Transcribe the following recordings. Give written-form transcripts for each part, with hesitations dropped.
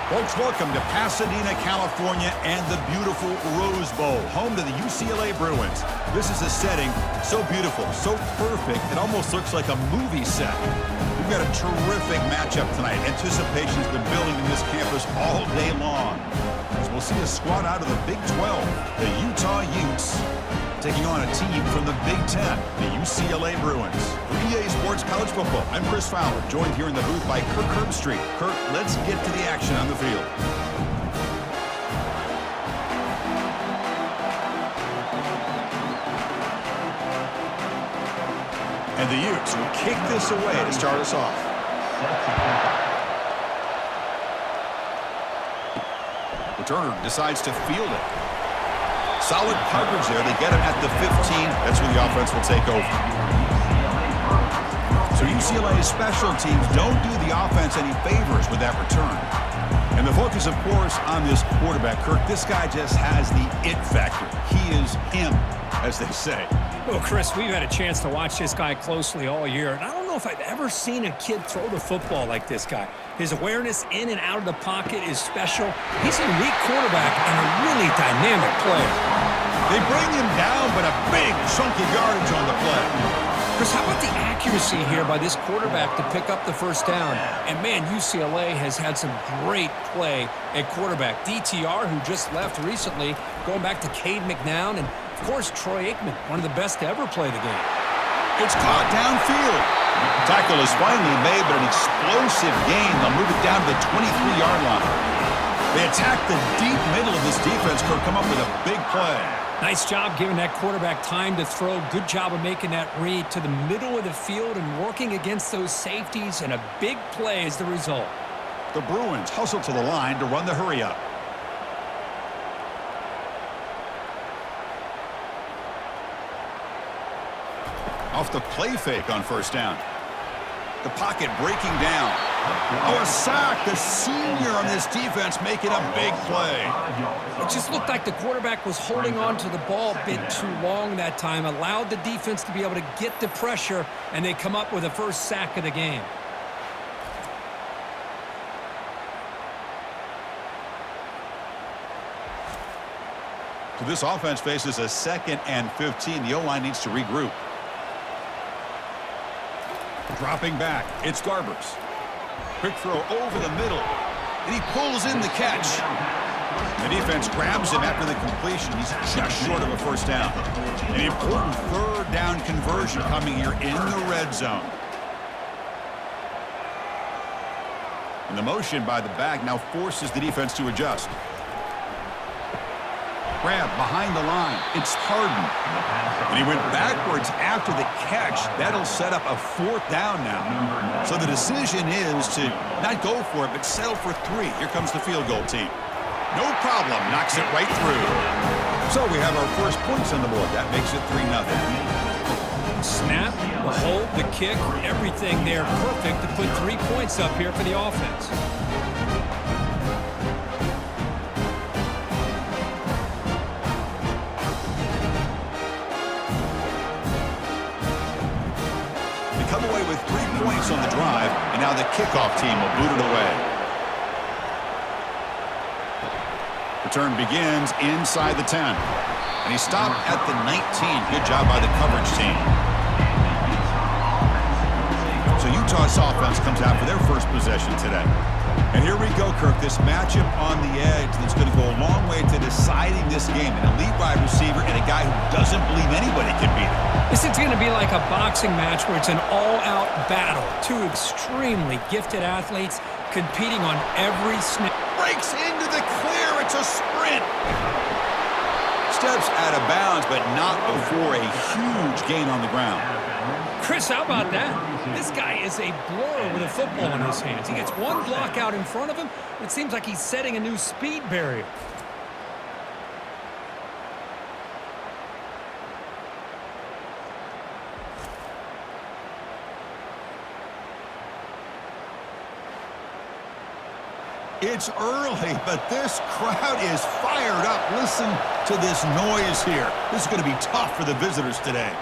Folks, welcome to Pasadena, California, and the beautiful Rose Bowl, home to the UCLA Bruins. This is a setting so beautiful, so perfect, it almost looks like a movie set. We've got a terrific matchup tonight. Anticipation's been building in this campus all day long. As we'll see a squad out of the Big 12, the Utah Utes, taking on a team from the Big 10, the UCLA Bruins. For EA Sports College Football, I'm Chris Fowler, joined here in the booth by Kirk Herbstreit. Kirk, let's get to the action on the field. And the Utes will kick this away to start us off. Returner decides to field it. Solid coverage there. They get him at the 15. That's where the offense will take over. So UCLA's special teams don't do the offense any favors with that return. And the focus, of course, on this quarterback, Kirk. This guy just has the it factor. He is him, as they say. Well, Chris, we've had a chance to watch this guy closely all year, and I don't know if I've ever seen a kid throw the football like this guy. His awareness in and out of the pocket is special. He's a unique quarterback and a really dynamic player. They bring him down, but a big chunk of yardage on the play. Chris, how about the accuracy here by this quarterback to pick up the first down? And, man, UCLA has had some great play at quarterback. DTR, who just left recently, going back to Cade McNown, and, of course, Troy Aikman, one of the best to ever play the game. It's caught downfield. Tackle is finally made, but an explosive gain. They'll move it down to the 23-yard line. They attack the deep middle of this defense, Kirk, come up with a big play. Nice job giving that quarterback time to throw. Good job of making that read to the middle of the field and working against those safeties, and a big play is the result. The Bruins hustle to the line to run the hurry-up. Off the play fake on first down. The pocket breaking down. Oh, a sack. The senior on this defense making a big play. It just looked like the quarterback was holding on to the ball a bit too long that time, allowed the defense to be able to get the pressure, and they come up with the first sack of the game. So this offense faces a 2nd and 15. The O-line needs to regroup. Dropping back, it's Garbers. Quick throw over the middle, and he pulls in the catch. The defense grabs him after the completion. He's just short of a first down. An important third down conversion coming here in the red zone. And the motion by the back now forces the defense to adjust. Grab behind the line. It's Harden. And he went backwards after the catch. That'll set up a 4th down now. So the decision is to not go for it, but settle for 3. Here comes the field goal team. No problem. Knocks it right through. So we have our first points on the board. That makes it 3-0. Snap, the hold, the kick, everything there perfect to put 3 points up here for the offense. Come away with 3 points on the drive, and now the kickoff team will boot it away. Return begins inside the 10, and he stopped at the 19. Good job by the coverage team. So Utah's offense comes out for their first possession today. And here we go, Kirk, this matchup on the edge that's going to go a long way to deciding this game. An elite wide receiver and a guy who doesn't believe anybody can beat him. This is going to be like a boxing match where it's an all-out battle. 2 extremely gifted athletes competing on every snap. Breaks into the clear. It's a sprint. Steps out of bounds, but not before a huge gain on the ground. Chris, how about that? This guy is a blur with a football in his hands. He gets one block out in front of him. It seems like he's setting a new speed barrier. It's early, but this crowd is fired up. Listen to this noise here. This is going to be tough for the visitors today.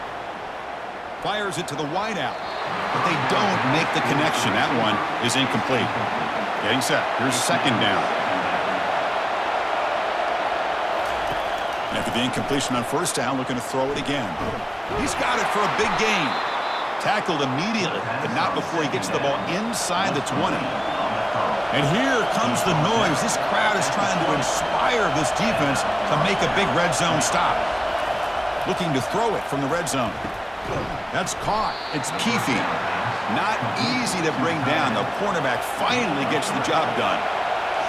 Fires it to the wideout, but they don't make the connection. That one is incomplete. Getting set. Here's second down. After the incompletion on first down, looking to throw it again. He's got it for a big gain. Tackled immediately, but not before he gets the ball inside the 20. And here comes the noise. This crowd is trying to inspire this defense to make a big red zone stop. Looking to throw it from the red zone. That's caught. It's Keefe. Not easy to bring down. The cornerback finally gets the job done.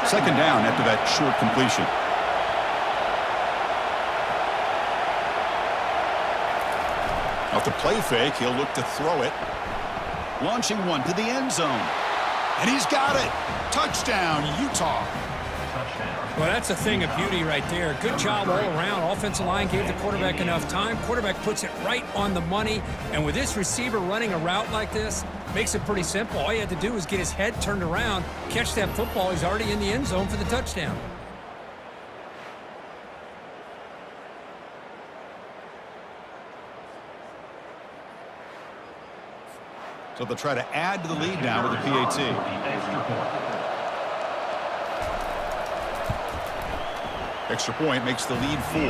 Second down after that short completion. Off the play fake, he'll look to throw it. Launching one to the end zone. And he's got it. Touchdown, Utah. Well, that's a thing of beauty right there. Good job all around. Offensive line gave the quarterback enough time. Quarterback puts it right on the money. And with this receiver running a route like this, makes it pretty simple. All you had to do was get his head turned around, catch that football. He's already in the end zone for the touchdown. So they'll try to add to the lead now with the PAT. Extra point makes the lead 4.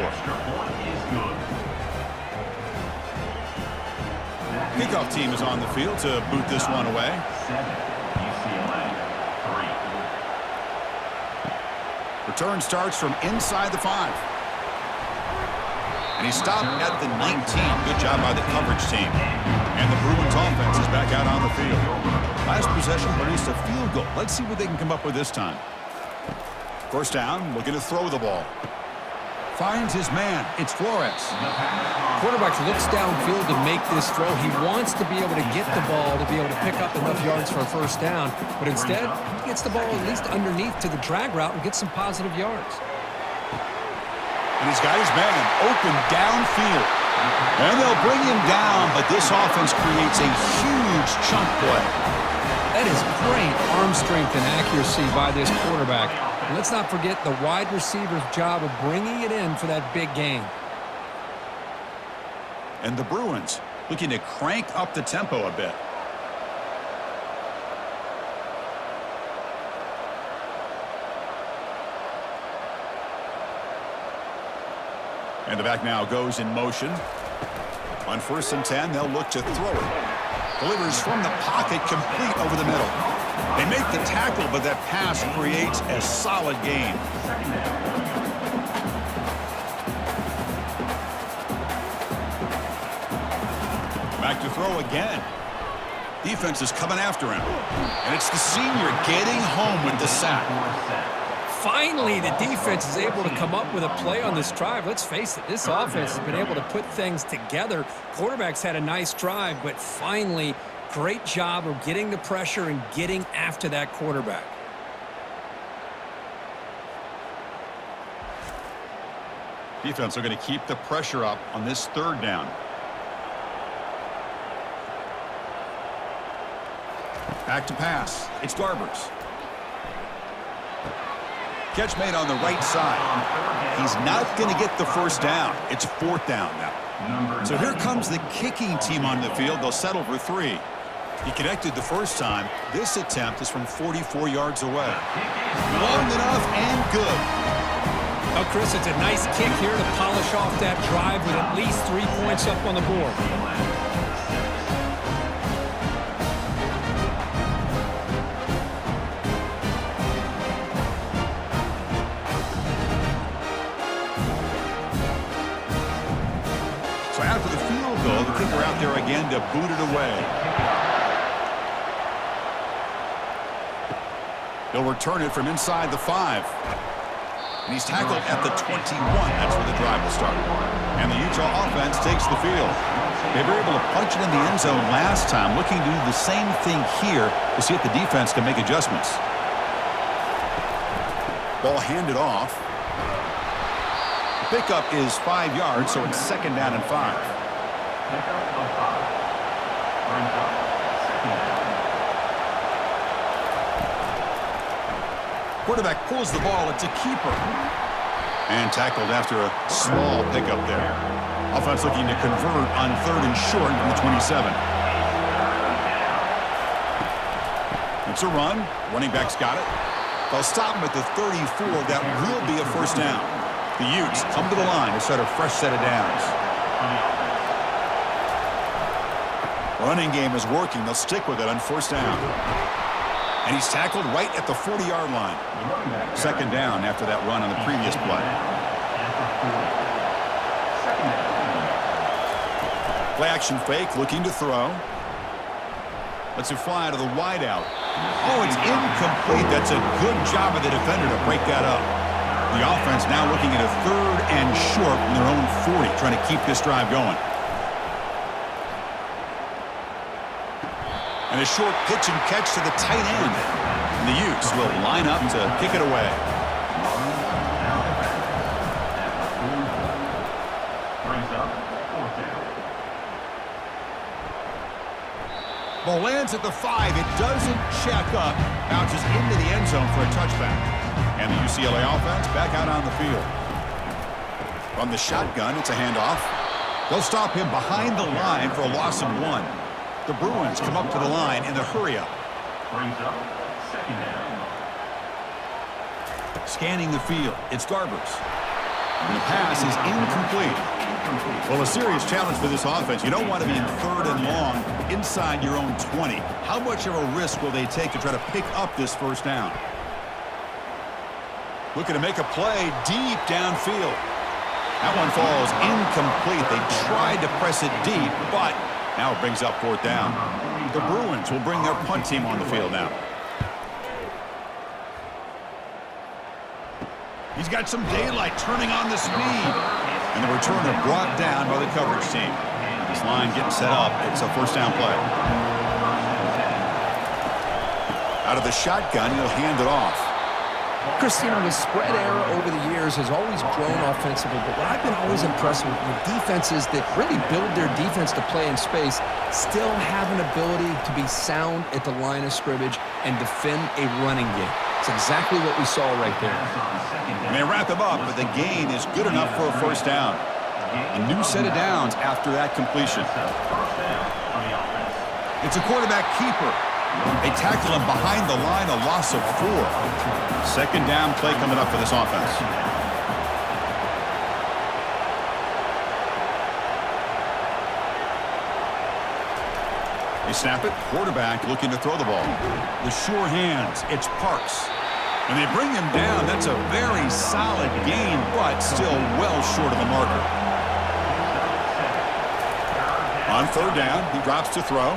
Kickoff team is on the field to boot this one away. UCLA 3. Return starts from inside the 5. And he stopped at the 19. Good job by the coverage team. And the Bruins offense is back out on the field. Last possession produced a field goal. Let's see what they can come up with this time. First down, looking to throw the ball. Finds his man. It's Flores. Quarterback looks downfield to make this throw. He wants to be able to get the ball to be able to pick up enough yards for a first down. But instead, he gets the ball at least underneath to the drag route and gets some positive yards. And he's got his man open downfield. And they'll bring him down, but this offense creates a huge chunk play. That is great arm strength and accuracy by this quarterback. And let's not forget the wide receiver's job of bringing it in for that big gain. And the Bruins looking to crank up the tempo a bit. And the back now goes in motion. On 1st and 10, they'll look to throw it. Delivers from the pocket, complete over the middle. They make the tackle, but that pass creates a solid gain. Back to throw again. Defense is coming after him. And it's the senior getting home with the sack. Finally, the defense is able to come up with a play on this drive. Let's face it, this offense has been able to put things together. Quarterback's had a nice drive, but finally, great job of getting the pressure and getting after that quarterback. Defense are going to keep the pressure up on this 3rd down. Back to pass. It's Garbers. Catch made on the right side. He's not going to get the first down. It's 4th down now. So here comes the kicking team on the field. They'll settle for 3. He connected the first time. This attempt is from 44 yards away. Long enough and good. Oh, Chris, it's a nice kick here to polish off that drive with at least 3 points up on the board. So after the field goal, the kicker out there again to boot it away. He'll return it from inside the 5. And he's tackled at the 21. That's where the drive will start. And the Utah offense takes the field. They were able to punch it in the end zone last time, looking to do the same thing here to see if the defense can make adjustments. Ball handed off. The pickup is 5 yards, so it's 2nd down and 5. Quarterback pulls the ball. It's a keeper. And tackled after a small pickup there. Offense looking to convert on 3rd and short from the 27. The It's a run. Running back's got it. They'll stop him at the 34. That will be a first down. The Utes come to the line to start a fresh set of downs. Running game is working. They'll stick with it on first down. And he's tackled right at the 40-yard line. Second down after that run on the previous play. Play action fake, looking to throw. Lets it fly to the wideout. Oh, it's incomplete. That's a good job of the defender to break that up. The offense now looking at a 3rd and short from their own 40, trying to keep this drive going. And a short pitch and catch to the tight end. And the Utes will line up to kick it away. Ball lands at the 5. It doesn't check up. Bounces into the end zone for a touchback. And the UCLA offense back out on the field. From the shotgun, it's a handoff. They'll stop him behind the line for a loss of 1. The Bruins come up to the line in the hurry-up. Brings up second down. Scanning the field, it's Garbers. And the pass is incomplete. Well, a serious challenge for this offense. You don't want to be in 3rd and long inside your own 20. How much of a risk will they take to try to pick up this first down? Looking to make a play deep downfield. That one falls incomplete. They tried to press it deep, but now it brings up 4th down. The Bruins will bring their punt team on the field now. He's got some daylight, turning on the speed. And the returner brought down by the coverage team. This line getting set up. It's a first down play. Out of the shotgun, he'll hand it off. Christine, the spread era over the years has always grown offensively, but what I've been always impressed with defenses that really build their defense to play in space still have an ability to be sound at the line of scrimmage and defend a running game. It's exactly what we saw right there. And they wrap him up, but the gain is good enough for a first down. A new set of downs after that completion. It's a quarterback keeper. They tackle him behind the line, a loss of 4. Second down play coming up for this offense. They snap it. Quarterback looking to throw the ball. The sure hands. It's Parks. And they bring him down. That's a very solid gain, but still well short of the marker. On 3rd down, he drops to throw.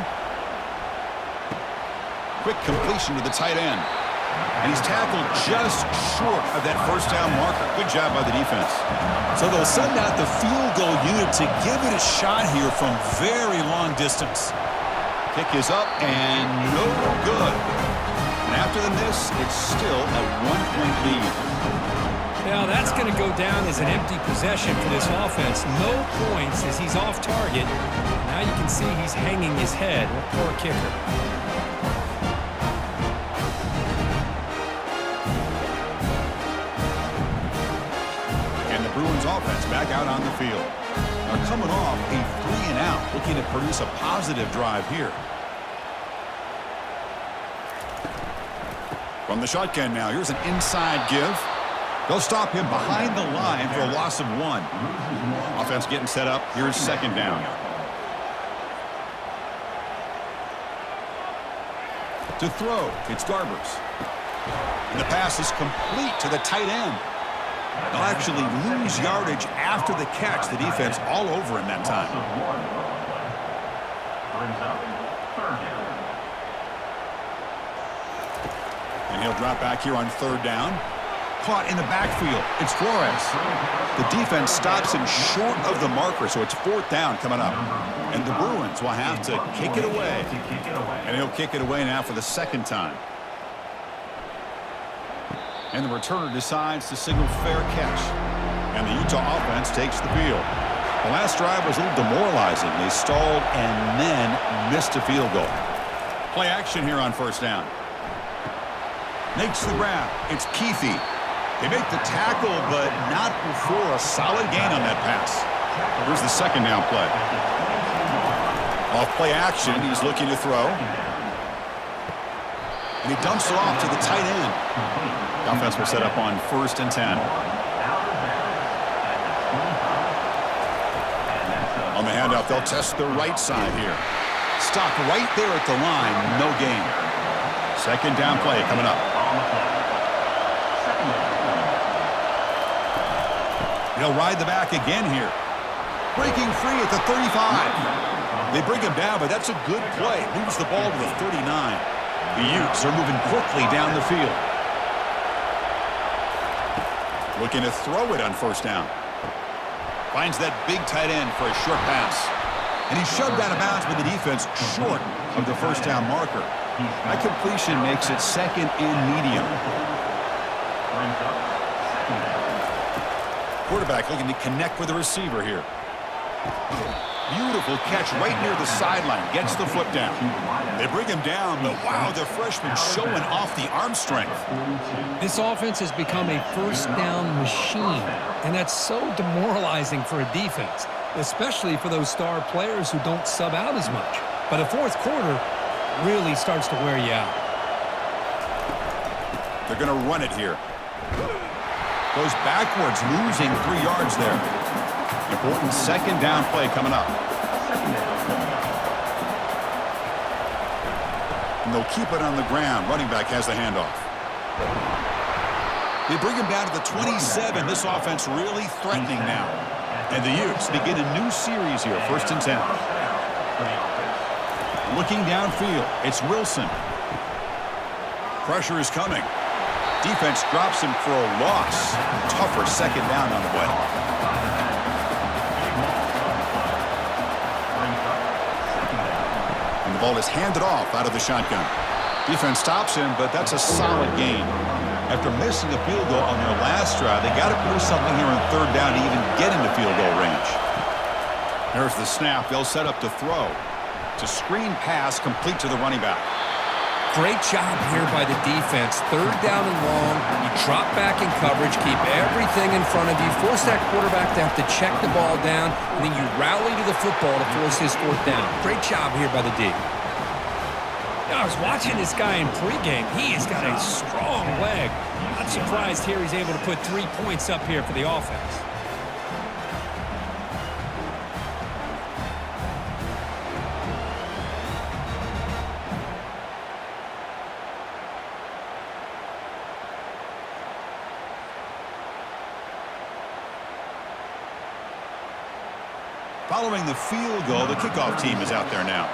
Quick completion to the tight end. And he's tackled just short of that first down marker. Good job by the defense. So they'll send out the field goal unit to give it a shot here from very long distance. Kick is up and no good. And after the miss, it's still a 1-point lead. Now that's going to go down as an empty possession for this offense. No points as he's off target. Now you can see he's hanging his head. Poor kicker. Bruins offense back out on the field. They're coming off a 3-and-out, looking to produce a positive drive here. From the shotgun now, here's an inside give. They'll stop him behind the line for a loss of 1. Offense getting set up. Here's second down. To throw, it's Garbers. And the pass is complete to the tight end. They'll actually lose yardage after the catch. The defense all over him that time. And he'll drop back here on 3rd down. Caught in the backfield. It's Flores. The defense stops him short of the marker, so it's 4th down coming up. And the Bruins will have to kick it away. And he'll kick it away now for the 2nd time. And the returner decides to signal fair catch. And the Utah offense takes the field. The last drive was a little demoralizing. They stalled and then missed a field goal. Play action here on first down. Makes the grab. It's Keithy. They make the tackle, but not before a solid gain on that pass. Here's the second down play. Off play action, he's looking to throw. And he dumps it off to the tight end. The offense will set up on 1st and 10. On the handoff, they'll test the right side here. Stop right there at the line, no gain. 2nd down play coming up. They'll ride the back again here. Breaking free at the 35. They bring him down, but that's a good play. Moves the ball to the 39. The Utes are moving quickly down the field. Looking to throw it on 1st down. Finds that big tight end for a short pass. And he's shoved out of bounds with the defense short of the 1st down marker. That completion makes it 2nd and medium. Quarterback looking to connect with the receiver here. Beautiful catch right near the sideline. Gets the foot down. They bring him down, but wow, the freshman showing off the arm strength. This offense has become a 1st down machine, and that's so demoralizing for a defense, especially for those star players who don't sub out as much. But a 4th quarter really starts to wear you out. They're going to run it here. Goes backwards, losing 3 yards there. Important 2nd down play coming up. And they'll keep it on the ground. Running back has the handoff. They bring him down to the 27. This offense really threatening now. And the Utes begin a new series here, 1st and 10. Looking downfield, it's Wilson. Pressure is coming. Defense drops him for a loss. Tougher 2nd down on the way. And the ball is handed off out of the shotgun. Defense stops him, but that's a solid gain. After missing a field goal on their last drive, they got to produce something here on 3rd down to even get into field goal range. There's the snap. They'll set up to throw. It's a screen pass complete to the running back. Great job here by the defense. 3rd down and long. You drop back in coverage, keep everything in front of you, force that quarterback to have to check the ball down, and then you rally to the football to force his 4th down. Great job here by the D. I was watching this guy in pregame. He has got a strong leg. Not surprised here he's able to put 3 points up here for the offense. Following the field goal, the kickoff team is out there now.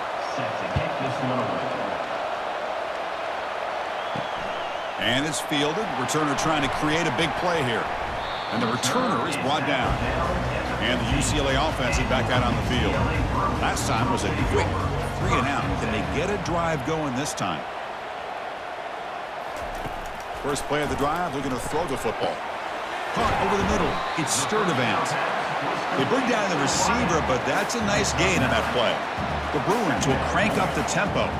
And it's fielded. Returner trying to create a big play here. And the returner is brought down. And the UCLA offense is back out on the field. Last time was a quick 3 and out. Can they get a drive going this time? First play of the drive, looking to throw the football. Caught over the middle. It's Sturdivant. They bring down the receiver, but that's a nice gain in that play. The Bruins will crank up the tempo.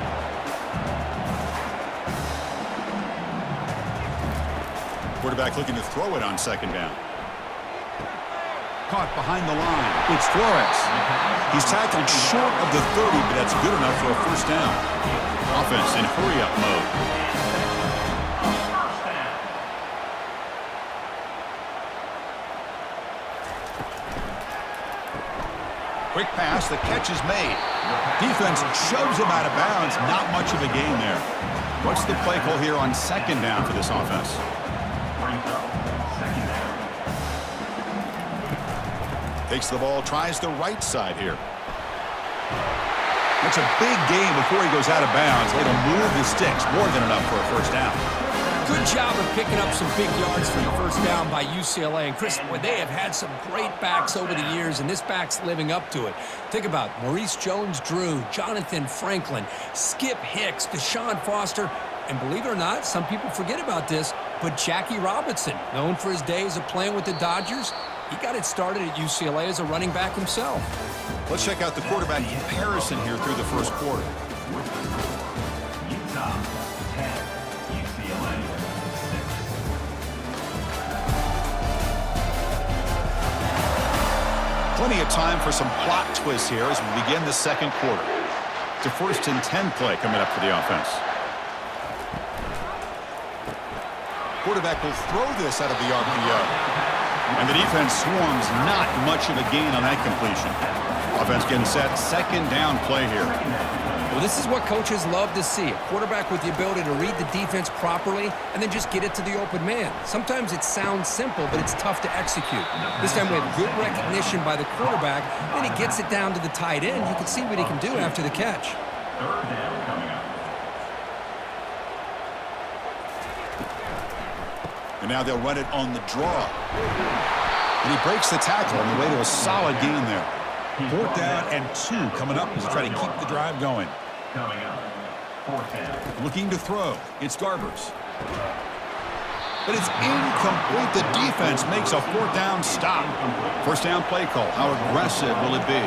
Quarterback looking to throw it on 2nd down. Caught behind the line. It's Flores. He's tackled short of the 30, but that's good enough for a 1st down. Offense in hurry-up mode. Quick pass, the catch is made. Defense shoves him out of bounds. Not much of a gain there. What's the play call here on 2nd down for this offense? Takes the ball, tries the right side here. That's a big gain before he goes out of bounds. It'll move the sticks, more than enough for a 1st down. Good job of picking up some big yards for the 1st down by UCLA. And Chris, boy, they have had some great backs over the years, and this back's living up to it. Think about Maurice Jones-Drew, Jonathan Franklin, Skip Hicks, Deshaun Foster, and believe it or not, some people forget about this, but Jackie Robinson, known for his days of playing with the Dodgers, he got it started at UCLA as a running back himself. Let's check out the quarterback comparison here through the 1st quarter. Utah 10, UCLA 6. Plenty of time for some plot twists here as we begin the 2nd quarter. It's a 1st and 10 play coming up for the offense. quarterback will throw this out of the RPO. And the defense swarms, not much of a gain on that completion. Offense getting set, second down play here. Well, this is what coaches love to see. A quarterback with the ability to read the defense properly and then just get it to the open man. Sometimes it sounds simple, but it's tough to execute. This time we have good recognition by the quarterback, and he gets it down to the tight end. You can see what he can do after the catch. Third down coming up. And now they'll run it on the draw. And he breaks the tackle on the way to a solid gain there. 4th down and 2 coming up as they try to keep the drive going. Coming up. 4th down. Looking to throw. It's Garbers. But it's incomplete. The defense makes a 4th down stop. 1st down play call. How aggressive will it be?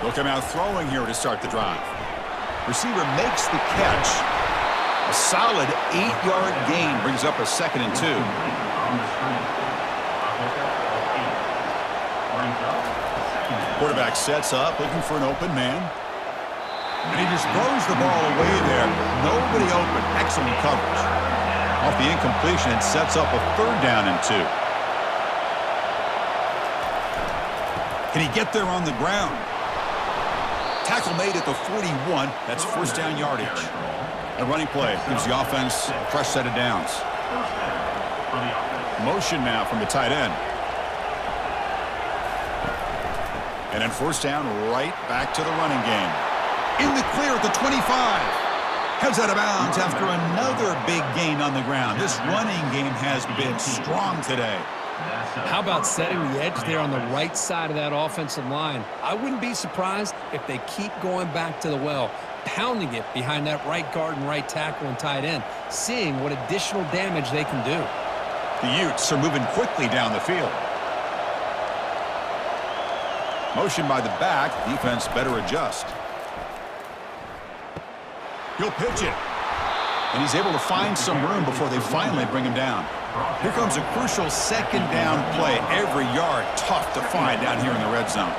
They'll come out throwing here to start the drive. Receiver makes the catch. A solid 8-yard gain brings up a 2nd and 2. Quarterback sets up, looking for an open man. And he just throws the ball away there. Nobody open. Excellent coverage. Off the incompletion, it sets up a 3rd down and 2. Can he get there on the ground? Tackle made at the 41. That's 1st down yardage. A running play gives the offense a fresh set of downs. Motion now from the tight end. And then 1st down, right back to the running game. In the clear at the 25. Heads out of bounds after another big gain on the ground. This running game has been strong today. How about setting the edge there on the right side of that offensive line? I wouldn't be surprised if they keep going back to the well, pounding it behind that right guard and right tackle and tight end, seeing what additional damage they can do. The Utes are moving quickly down the field. Motion by the back. Defense better adjust. He'll pitch it. And he's able to find some room before they finally bring him down. Here comes a crucial 2nd down play. Every yard tough to find down here in the red zone.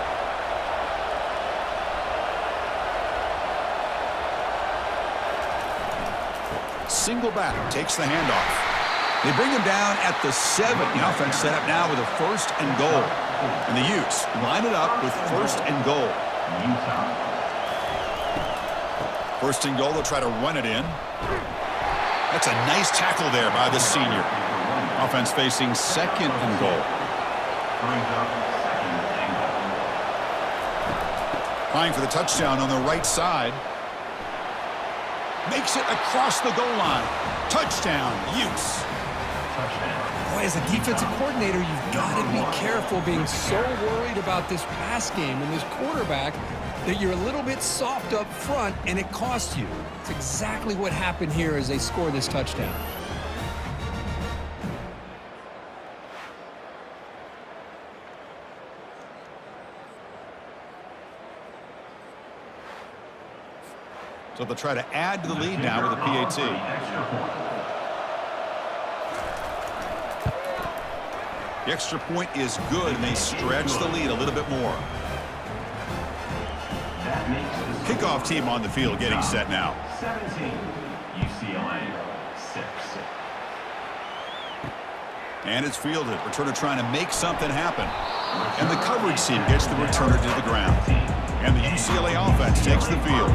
Single back takes the handoff. They bring him down at the 7. The offense set up now with a 1st and goal. And the Utes line it up with 1st and goal. 1st and goal, they'll try to run it in. That's a nice tackle there by the senior. Offense facing 2nd and goal. Trying for the touchdown on the right side. Makes it across the goal line. Touchdown, Utes. Boy, as a defensive coordinator, you've got to be careful being so worried about this pass game and this quarterback that you're a little bit soft up front and it costs you. It's exactly what happened here as they score this touchdown. So they'll try to add to the lead now with a PAT. The extra point is good, and they stretch the lead a little bit more. Kickoff team on the field getting set now. 17, UCLA, 6. And it's fielded. Returner trying to make something happen. And the coverage team gets the returner to the ground. And the UCLA offense takes the field.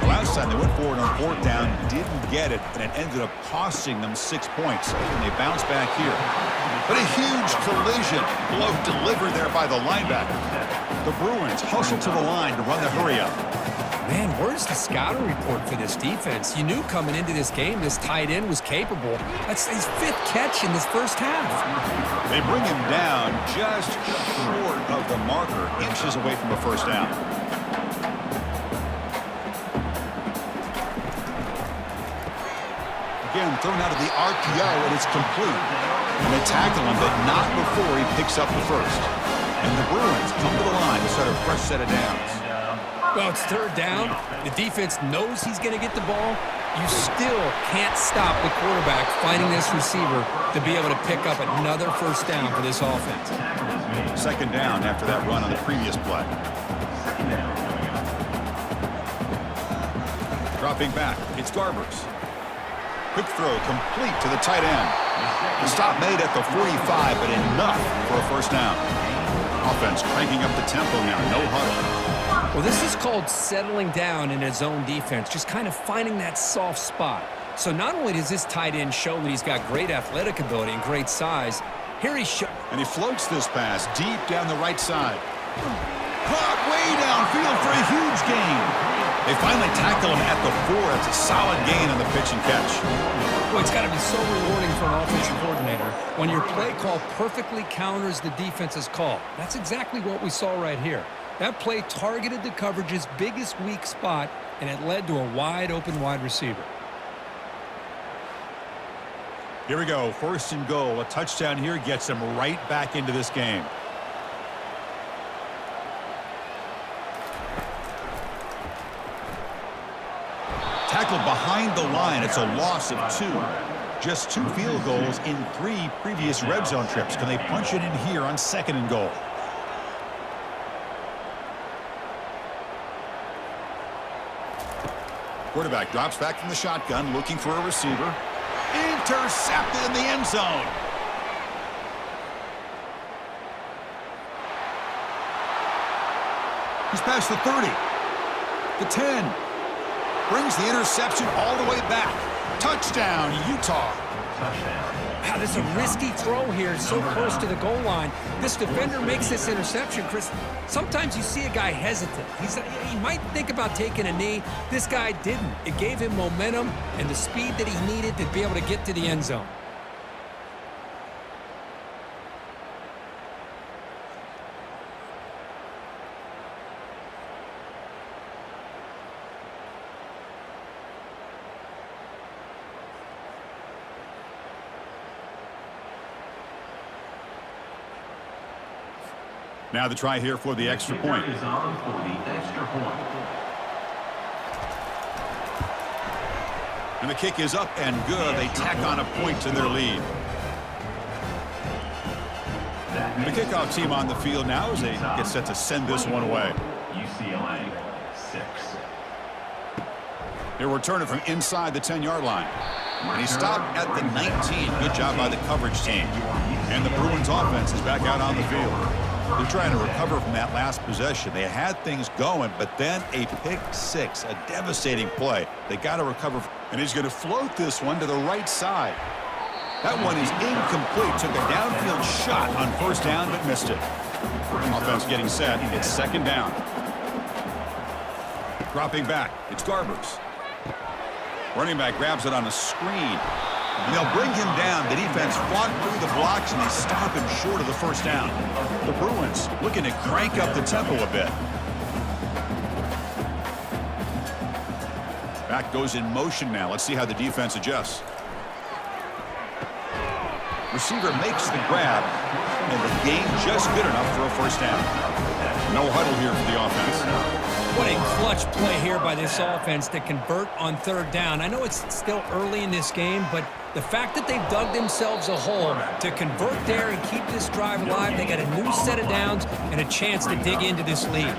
Last time they went forward on 4th down, didn't get it, and it ended up costing them 6 points. And they bounce back here. But a huge collision blow delivered there by the linebacker. The Bruins hustle to the line to run the hurry up. Man, where's the scouting report for this defense? You knew coming into this game this tight end was capable. That's his 5th catch in this first half. They bring him down just short of the marker, inches away from a 1st down. Again, thrown out of the RPO, and it's complete. And they tackle him, but not before he picks up the 1st. And the Bruins come to the line to start a fresh set of downs. Well, it's 3rd down. The defense knows he's going to get the ball. You still can't stop the quarterback finding this receiver to be able to pick up another 1st down for this offense. 2nd down after that run on the previous play. Dropping back, it's Garbers. Quick throw complete to the tight end. The stop made at the 45, but enough for a first down. Offense cranking up the tempo now, no huddle. Well, this is called settling down in his own defense, just kind of finding that soft spot. So not only does this tight end show that he's got great athletic ability and great size, here he and he floats this pass deep down the right side. Caught way downfield for a huge gain. They finally tackle him at the 4. It's a solid gain on the pitch and catch. Boy, it's got to be so rewarding for an offensive coordinator when your play call perfectly counters the defense's call. That's exactly what we saw right here. That play targeted the coverage's biggest weak spot, and it led to a wide-open wide receiver. Here we go, 1st and goal. A touchdown here gets him right back into this game. Tackled behind the line. It's a loss of 2. Just 2 field goals in 3 previous red zone trips. Can they punch it in here on 2nd and goal? Quarterback drops back from the shotgun, looking for a receiver. Intercepted in the end zone. He's past the 30. The 10. Brings the interception all the way back. Touchdown, Utah. Touchdown. Wow, this is a risky throw here, so close to the goal line. This defender makes this interception, Chris. Sometimes you see a guy hesitant. He might think about taking a knee. This guy didn't. It gave him momentum and the speed that he needed to be able to get to the end zone. Now the try here for the extra point. Is on for the extra point. And the kick is up and good. They tack on a point to their lead. The kickoff team on the field now as they get set to send this one away. UCLA 6. They're returning from inside the 10-yard line. And he stopped at the 19. Good job by the coverage team. And the Bruins offense is back out on the field. They're trying to recover from that last possession. They had things going, but then a pick 6, a devastating play. They got to recover, and he's going to float this one to the right side. That one is incomplete. Took a downfield shot on 1st down, but missed it. Offense getting set. It's 2nd down. Dropping back. It's Garbers. Running back grabs it on a screen. And they'll bring him down. The defense fought through the blocks, and they stop him short of the 1st down. The Bruins looking to crank up the tempo a bit. Back goes in motion now. Let's see how the defense adjusts. Receiver makes the grab, and the gain just good enough for a 1st down. No huddle here for the offense. What a clutch play here by this offense to convert on 3rd down. I know it's still early in this game, but the fact that they've dug themselves a hole to convert there and keep this drive alive, they got a new set of downs and a chance to dig into this lead.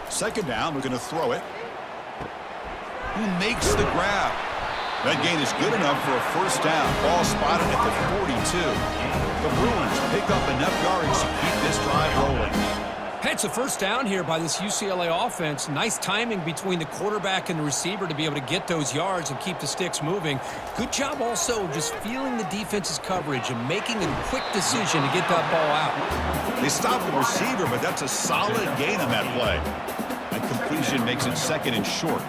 Second down, we're going to throw it. He makes the grab. That gain is good enough for a 1st down. Ball spotted at the 42. The Bruins pick up enough yardage to keep this drive rolling. Hey, it's a 1st down here by this UCLA offense. Nice timing between the quarterback and the receiver to be able to get those yards and keep the sticks moving. Good job also just feeling the defense's coverage and making a quick decision to get that ball out. They stop the receiver, but that's a solid gain on that play. That completion makes it 2nd and short.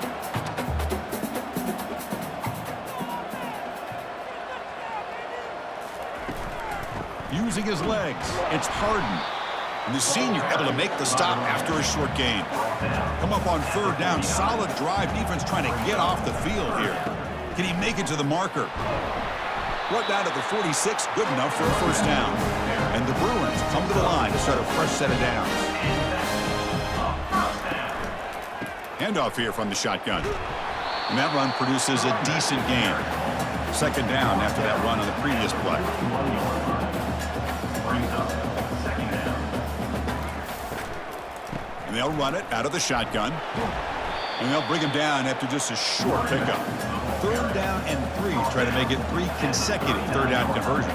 Using his legs, it's Harden. And the senior able to make the stop after a short gain. Come up on 3rd down, solid drive. Defense trying to get off the field here. Can he make it to the marker? Brought down to the 46, good enough for a 1st down. And the Bruins come to the line to start a fresh set of downs. Handoff here from the shotgun. And that run produces a decent gain. 2nd down after that run on the previous play. Brings up 2nd And they'll run it out of the shotgun. And they'll bring him down after just a short pickup. 3rd down and 3. Try to make it 3 consecutive 3rd down conversions.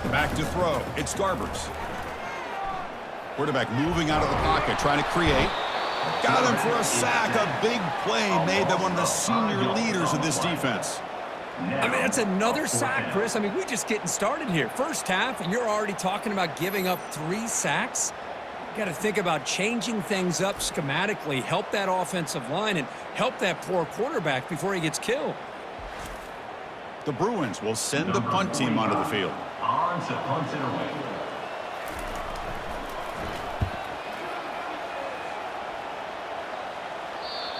Back to throw. It's Garbers. Quarterback moving out of the pocket, trying to create. Got him for a sack. A big play made by one of the senior leaders of this defense. I mean, that's another sack, Chris. I mean, we're just getting started here. First half, and you're already talking about giving up 3 sacks. You got to think about changing things up schematically, help that offensive line, and help that poor quarterback before he gets killed. The Bruins will send the punt team onto the field. On to punt it away.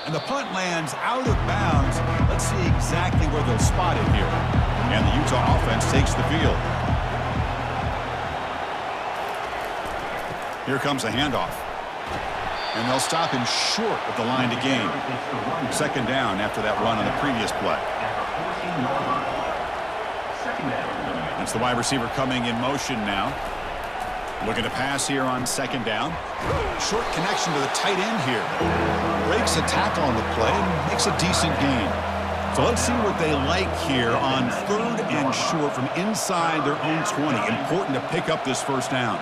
And the punt lands out of bounds. Let's see exactly where they'll spot it here. And the Utah offense takes the field. Here comes a handoff. And they'll stop him short of the line to gain. 2nd down after that run on the previous play. It's the wide receiver coming in motion now. Looking to pass here on 2nd down. Short connection to the tight end here. Breaks a tackle on the play and makes a decent gain. So let's see what they like here on 3rd and short from inside their own 20. Important to pick up this 1st down.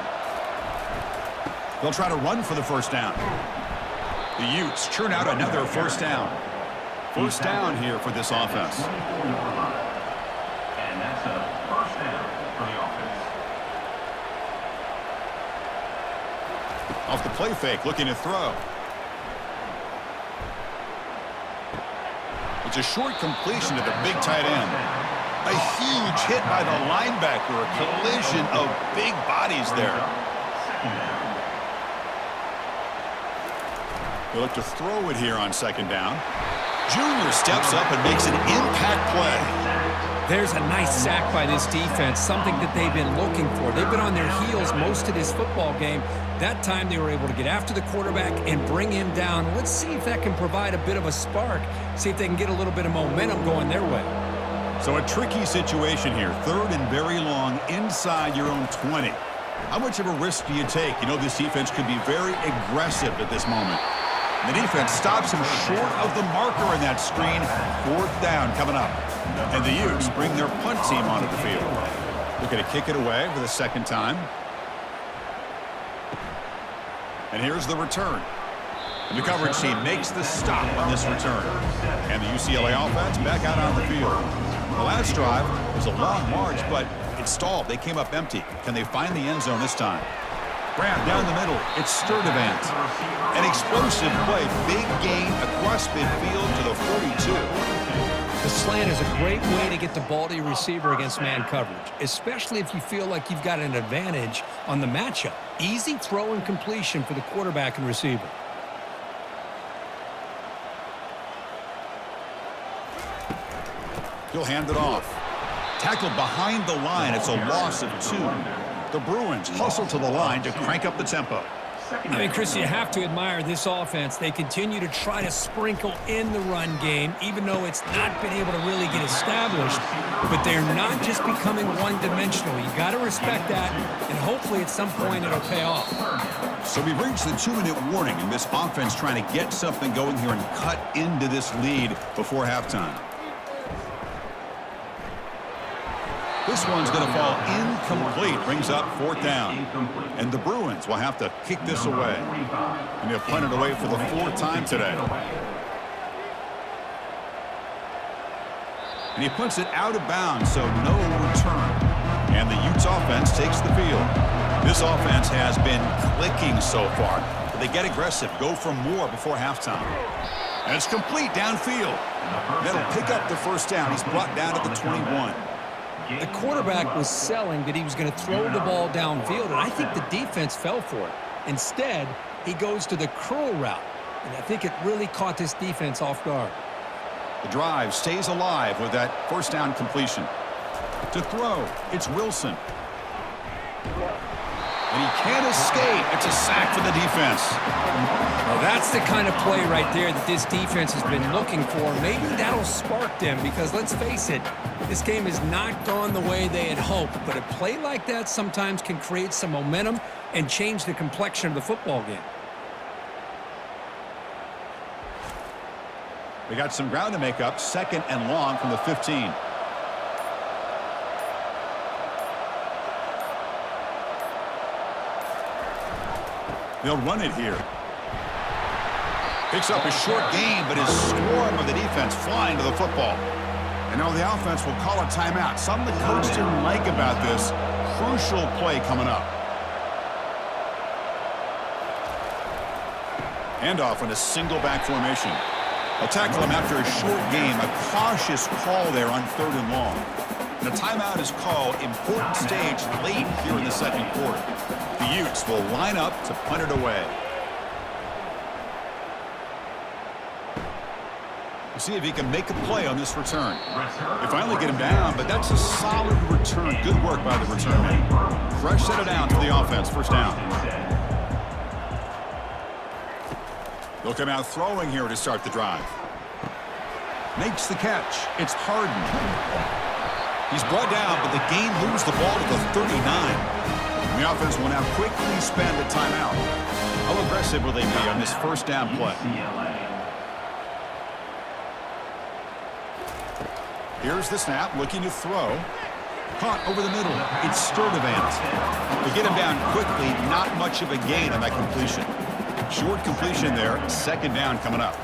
They'll try to run for the 1st down. The Utes churn out another 1st down. 1st down here for this offense. And that's a 1st down for the offense. Off the play fake, looking to throw. It's a short completion to the big tight end. A huge hit by the linebacker, a collision of big bodies there. They look to throw it here on 2nd down. Junior steps up and makes an impact play. There's a nice sack by this defense, something that they've been looking for. They've been on their heels most of this football game. That time they were able to get after the quarterback and bring him down. Let's see if that can provide a bit of a spark, see if they can get a little bit of momentum going their way. So a tricky situation here. 3rd and very long inside your own 20. How much of a risk do you take? You know this defense could be very aggressive at this moment. The defense stops him short of the marker in that screen. 4th down coming up. And the Utes bring their punt team onto the field. Looking to kick it away for the 2nd time. And here's the return. And the coverage team makes the stop on this return. And the UCLA offense back out on the field. The last drive was a long march, but it stalled. They came up empty. Can they find the end zone this time? Grab down the middle. It's Sturdivant. An explosive play. Big gain across midfield to the 42. The slant is a great way to get the ball to your receiver against man coverage, especially if you feel like you've got an advantage on the matchup. Easy throw and completion for the quarterback and receiver. He'll hand it off. Tackled behind the line. It's a loss of 2. The Bruins hustle to the line to crank up the tempo. I mean, Chris, you have to admire this offense. They continue to try to sprinkle in the run game, even though it's not been able to really get established. But they're not just becoming one-dimensional. You got to respect that, and hopefully at some point it'll pay off. So we've reached the 2-minute warning, and this offense trying to get something going here and cut into this lead before halftime. This one's going to fall incomplete. Brings up 4th down. And the Bruins will have to kick this away. And they'll punt it away for the 4th time today. And he punts it out of bounds, so no return. And the Utes offense takes the field. This offense has been clicking so far. But they get aggressive, go for more before halftime. And it's complete downfield. That'll pick up the 1st down. He's brought down to the 21. The quarterback was selling that he was going to throw the ball downfield, and I think the defense fell for it. Instead, he goes to the curl route, and I think it really caught this defense off guard. The drive stays alive with that 1st down completion. To throw, it's Wilson. And he can't escape. It's a sack for the defense. Well, that's the kind of play right there that this defense has been looking for. Maybe that'll spark them because, let's face it, this game has not gone the way they had hoped. But a play like that sometimes can create some momentum and change the complexion of the football game. They got some ground to make up. 2nd and long from the 15. They'll run it here. Picks up a short gain, but his swarm of the defense flying to the football. And now the offense will call a timeout. Something the coach didn't like about this. Crucial play coming up. Handoff in a single back formation. They'll tackle him after a short game. A cautious call there on 3rd and long. And a timeout is called. Important stage late here in the 2nd quarter. The Utes will line up to punt it away. We'll see if he can make a play on this return. They finally get him down, but that's a solid return. Good work by the return man. Fresh set it down to the offense. 1st down. They'll come out throwing here to start the drive. Makes the catch. It's Harden. He's brought down, but the game moves the ball to the 39. And the offense will now quickly spend a timeout. How aggressive will they be on this 1st down play? Here's the snap, looking to throw. Caught over the middle. It's Sturdivant. To get him down quickly, not much of a gain on that completion. Short completion there. 2nd down coming up.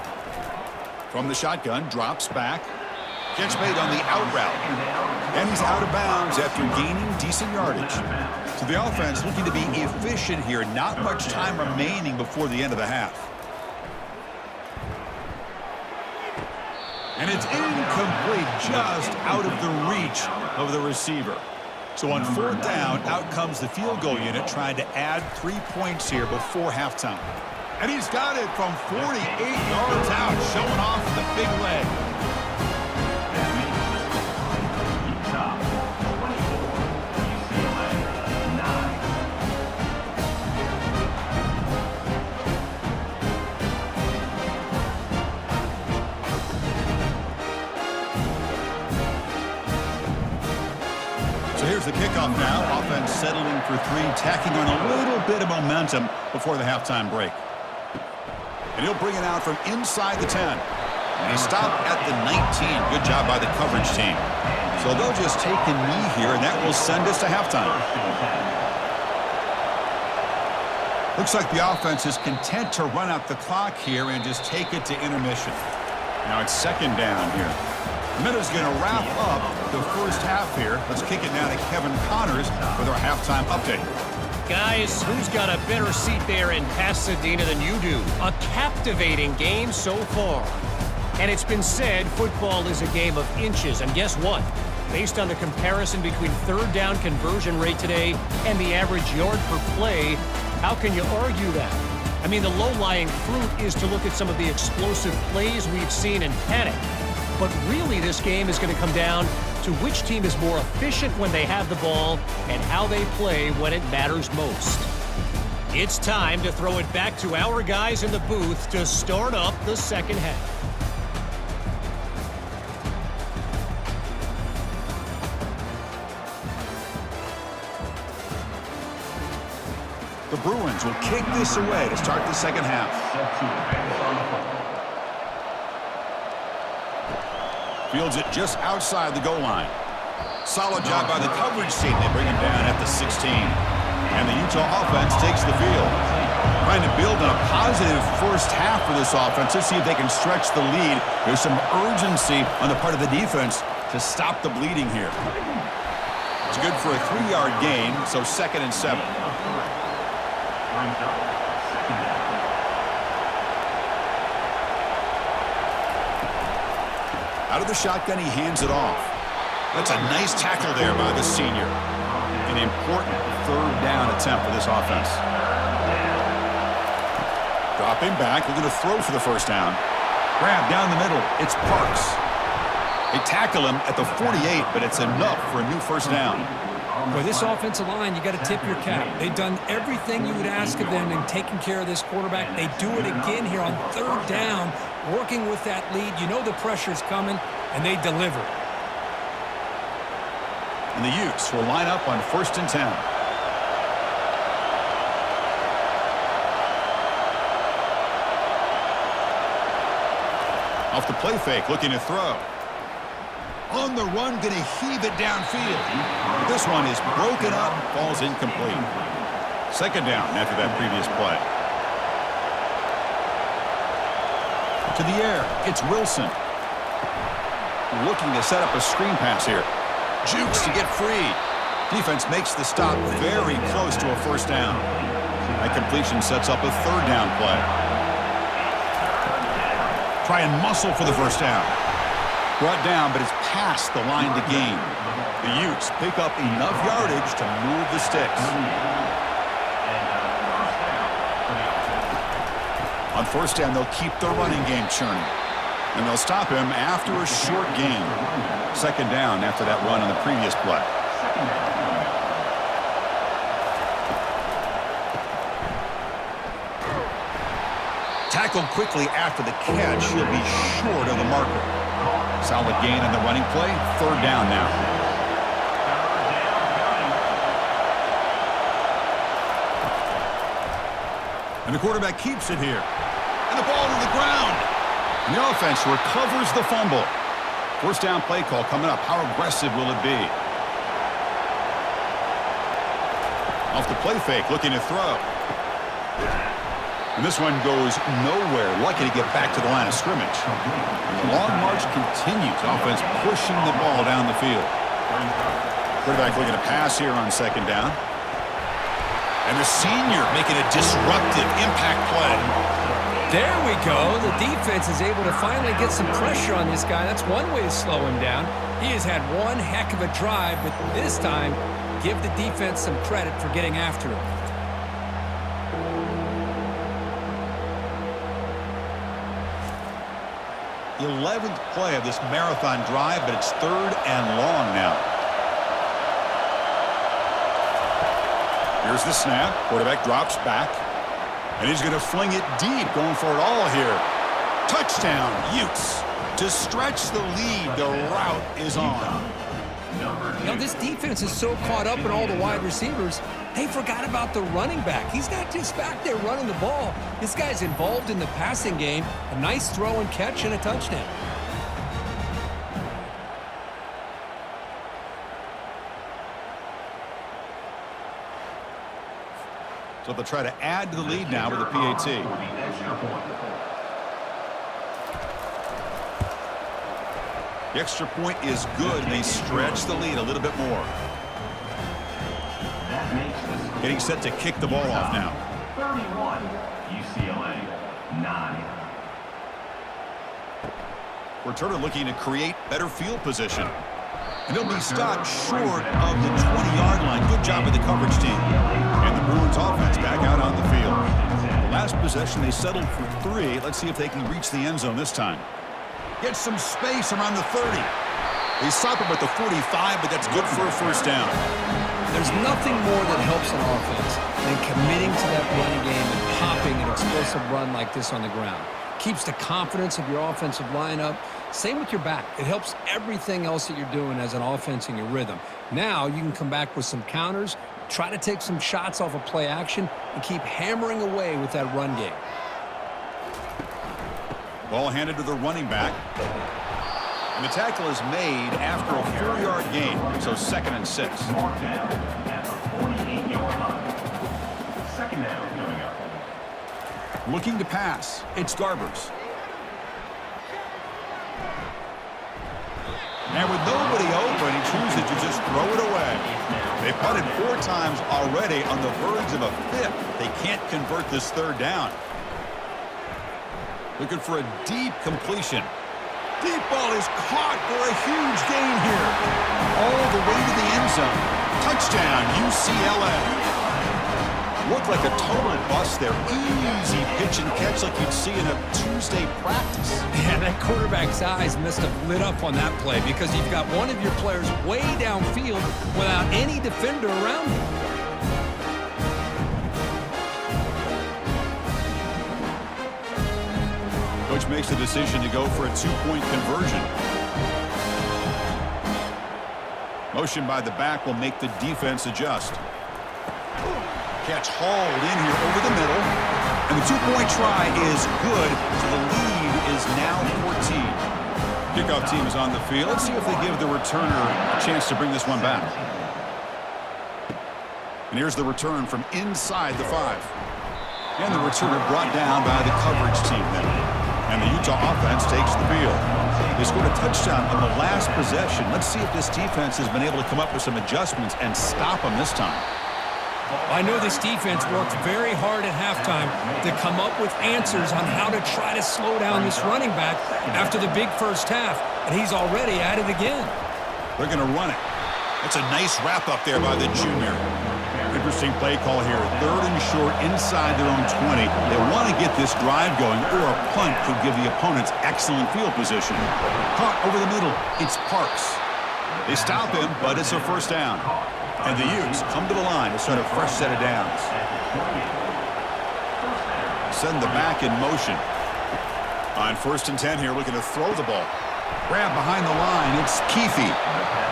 From the shotgun, drops back. Catch made on the out route. And he's out of bounds after gaining decent yardage. So the offense looking to be efficient here. Not much time remaining before the end of the half. And it's incomplete, just out of the reach of the receiver. So on 4th down, out comes the field goal unit trying to add 3 points here before halftime. And he's got it from 48 yards out, showing off the big leg. Here's the kickoff now. Offense settling for 3, tacking on a little bit of momentum before the halftime break. And he'll bring it out from inside the 10. And he stopped at the 19. Good job by the coverage team. So they'll just take a knee here, and that will send us to halftime. Looks like the offense is content to run out the clock here and just take it to intermission. Now it's 2nd down here. Minuta's going to wrap up the 1st half here. Let's kick it now to Kevin Connors with our halftime update. Guys, who's got a better seat there in Pasadena than you do? A captivating game so far. And it's been said football is a game of inches. And guess what? Based on the comparison between 3rd down conversion rate today and the average yard per play, how can you argue that? I mean, the low-lying fruit is to look at some of the explosive plays we've seen in panic. But really, this game is going to come down to which team is more efficient when they have the ball and how they play when it matters most. It's time to throw it back to our guys in the booth to start up the 2nd half. The Bruins will kick this away to start the 2nd half. Fields it just outside the goal line. Solid job by the coverage team. They bring him down at the 16. And the Utah offense takes the field. Trying to build on a positive 1st half for this offense. Let's see if they can stretch the lead. There's some urgency on the part of the defense to stop the bleeding here. It's good for a 3-yard gain, so 2nd and 7. Out of the shotgun, he hands it off. That's a nice tackle there by the senior. An important 3rd down attempt for this offense. Dropping back, looking to throw for the 1st down. Grab down the middle. It's Parks. They tackle him at the 48, but it's enough for a new 1st down. Boy, this offensive line, you got to tip your cap. They've done everything you would ask of them in taking care of this quarterback. They do it again here on third down, working with that lead. You know the pressure's coming, and they deliver. And the Utes will line up on 1st and 10. Off the play fake, looking to throw. On the run, going to heave it downfield. This one is broken up, falls incomplete. 2nd down after that previous play. To the air, it's Wilson. Looking to set up a screen pass here. Jukes to get free. Defense makes the stop very close to a 1st down. That completion sets up a 3rd down play. Try and muscle for the 1st down. Brought down, but it's past the line to gain. The Utes pick up enough yardage to move the sticks. On 1st down, they'll keep their running game churning. And they'll stop him after a short gain. 2nd down after that run on the previous play. Tackled quickly after the catch. He'll be short of the marker. Solid gain on the running play. 3rd down now. And the quarterback keeps it here. And the ball to the ground. And the offense recovers the fumble. 1st down play call coming up. How aggressive will it be? Off the play fake, looking to throw. And this one goes nowhere. Lucky to get back to the line of scrimmage. And the long march continues. Offense pushing the ball down the field. Quarterback looking to pass here on 2nd down. And the senior making a disruptive impact play. There we go. The defense is able to finally get some pressure on this guy. That's one way to slow him down. He has had one heck of a drive, but this time, give the defense some credit for getting after him. The 11th play of this marathon drive, but it's 3rd and long now. Here's the snap. Quarterback drops back. And he's going to fling it deep, going for it all here. Touchdown, Utes. To stretch the lead, the route is on. Now, this defense is so caught up in all the wide receivers, they forgot about the running back. He's not just back there running the ball. This guy's involved in the passing game. A nice throw and catch and a touchdown. So they'll try to add to the lead now with the PAT. The extra point is good, and they stretch the lead a little bit more. Getting set to kick the ball off now. 31, UCLA, 9. Returner looking to create better field position. And he'll be stopped short of the 20-yard line. Good job by the coverage team. And the Bruins offense back out on the field. The last possession, they settled for 3. Let's see if they can reach the end zone this time. Get some space around the 30. They stop him at the 45, but that's good for a 1st down. There's nothing more that helps an offense than committing to that running game and popping an explosive run like this on the ground. Keeps the confidence of your offensive lineup. Same with your back. It helps everything else that you're doing as an offense in your rhythm. Now you can come back with some counters, try to take some shots off of play action, and keep hammering away with that run game. Ball handed to the running back. And the tackle is made after a 4-yard gain, so 2nd and 6. Mark down at the 48-yard line. 2nd down coming up. Looking to pass. It's Garbers. And with nobody open, he chooses to just throw it away. They punted 4 times already, on the verge of a 5th. They can't convert this 3rd down. Looking for a deep completion. Deep ball is caught for a huge gain here. All the way to the end zone. Touchdown, UCLA. Looked like a total bust there. Easy pitch and catch like you'd see in a Tuesday practice. Yeah, that quarterback's eyes must have lit up on that play because you've got one of your players way downfield without any defender around him. Coach makes the decision to go for a two-point conversion. Motion by the back will make the defense adjust. Catch hauled in here over the middle. And the two-point try is good, so the lead is now 14. Kickoff team is on the field. Let's see if they give the returner a chance to bring this one back. And here's the return from inside the 5. And the returner brought down by the coverage team there. And the Utah offense takes the field. They scored a touchdown on the last possession. Let's see if this defense has been able to come up with some adjustments and stop them this time. I know this defense worked very hard at halftime to come up with answers on how to try to slow down this running back after the big first half, and he's already at it again. They're going to run it. That's a nice wrap up there by the junior. Interesting play call here. 3rd and short inside their own 20. They want to get this drive going, or a punt could give the opponents excellent field position. Caught over the middle. It's Parks. They stop him, but it's a first down. And the Utes come to the line to start a fresh set of downs. Send the back in motion. On 1st and 10 here, looking to throw the ball. Grab behind the line. It's Keefe.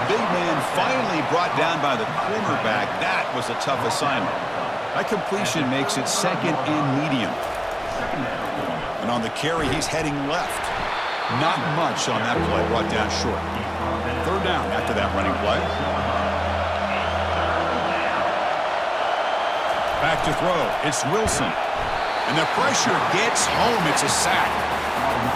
Big man finally brought down by the cornerback. That was a tough assignment. That completion makes it 2nd and medium. And on the carry, he's heading left. Not much on that play, brought down short. 3rd down after that running play. Back to throw. It's Wilson. And the pressure gets home. It's a sack.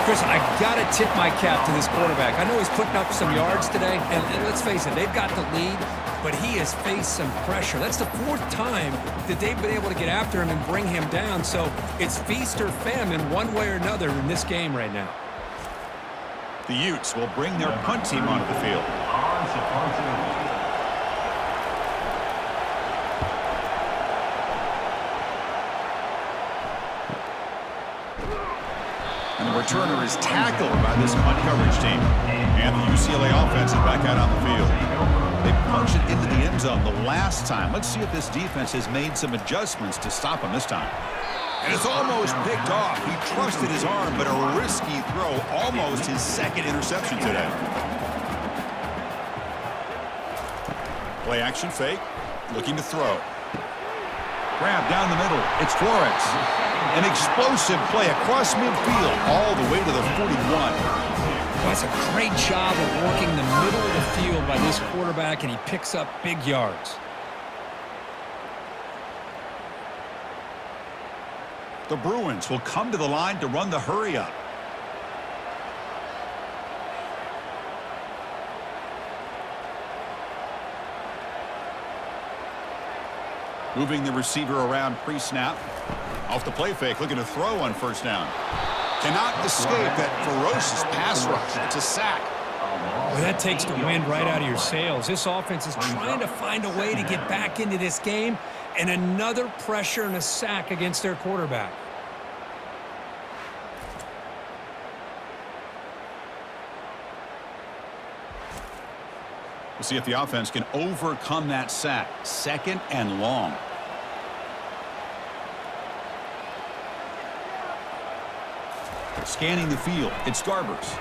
Chris, I got to tip my cap to this quarterback. I know he's putting up some yards today, and let's face it, they've got the lead, but he has faced some pressure. That's the 4th time that they've been able to get after him and bring him down, so it's feast or famine one way or another in this game right now. The Utes will bring their punt team onto the field. And the returner is tackled by this punt coverage team. And the UCLA offense is back out on the field. They punched it into the end zone the last time. Let's see if this defense has made some adjustments to stop him this time. And it's almost picked off. He trusted his arm, but a risky throw. Almost his 2nd interception today. Play action fake. Looking to throw. Grab down the middle. It's Flores. An explosive play across midfield all the way to the 41. Well, that's a great job of working the middle of the field by this quarterback, and he picks up big yards. The Bruins will come to the line to run the hurry up. Moving the receiver around pre-snap. Off the play fake, looking to throw on 1st down. Cannot escape that ferocious pass rush. It's a sack. Well, that takes the wind right out of your sails. This offense is trying to find a way to get back into this game, and another pressure and a sack against their quarterback. We'll see if the offense can overcome that sack. 2nd and long. Scanning the field. It's Garbers.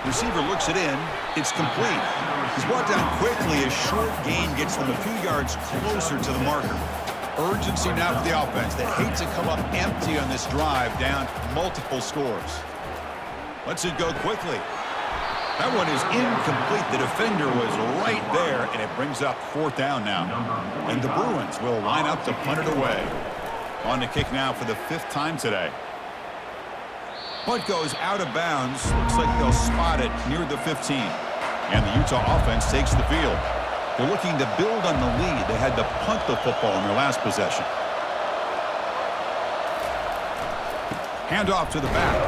Receiver looks it in. It's complete. He's brought down quickly. A short gain gets them a few yards closer to the marker. Urgency now for the offense. They hate to come up empty on this drive, down multiple scores. Lets it go quickly. That one is incomplete. The defender was right there, and it brings up 4th down now. And the Bruins will line up to punt it away. On to kick now for the 5th time today. Punt goes out of bounds. Looks like they'll spot it near the 15. And the Utah offense takes the field. They're looking to build on the lead. They had to punt the football in their last possession. Handoff to the back.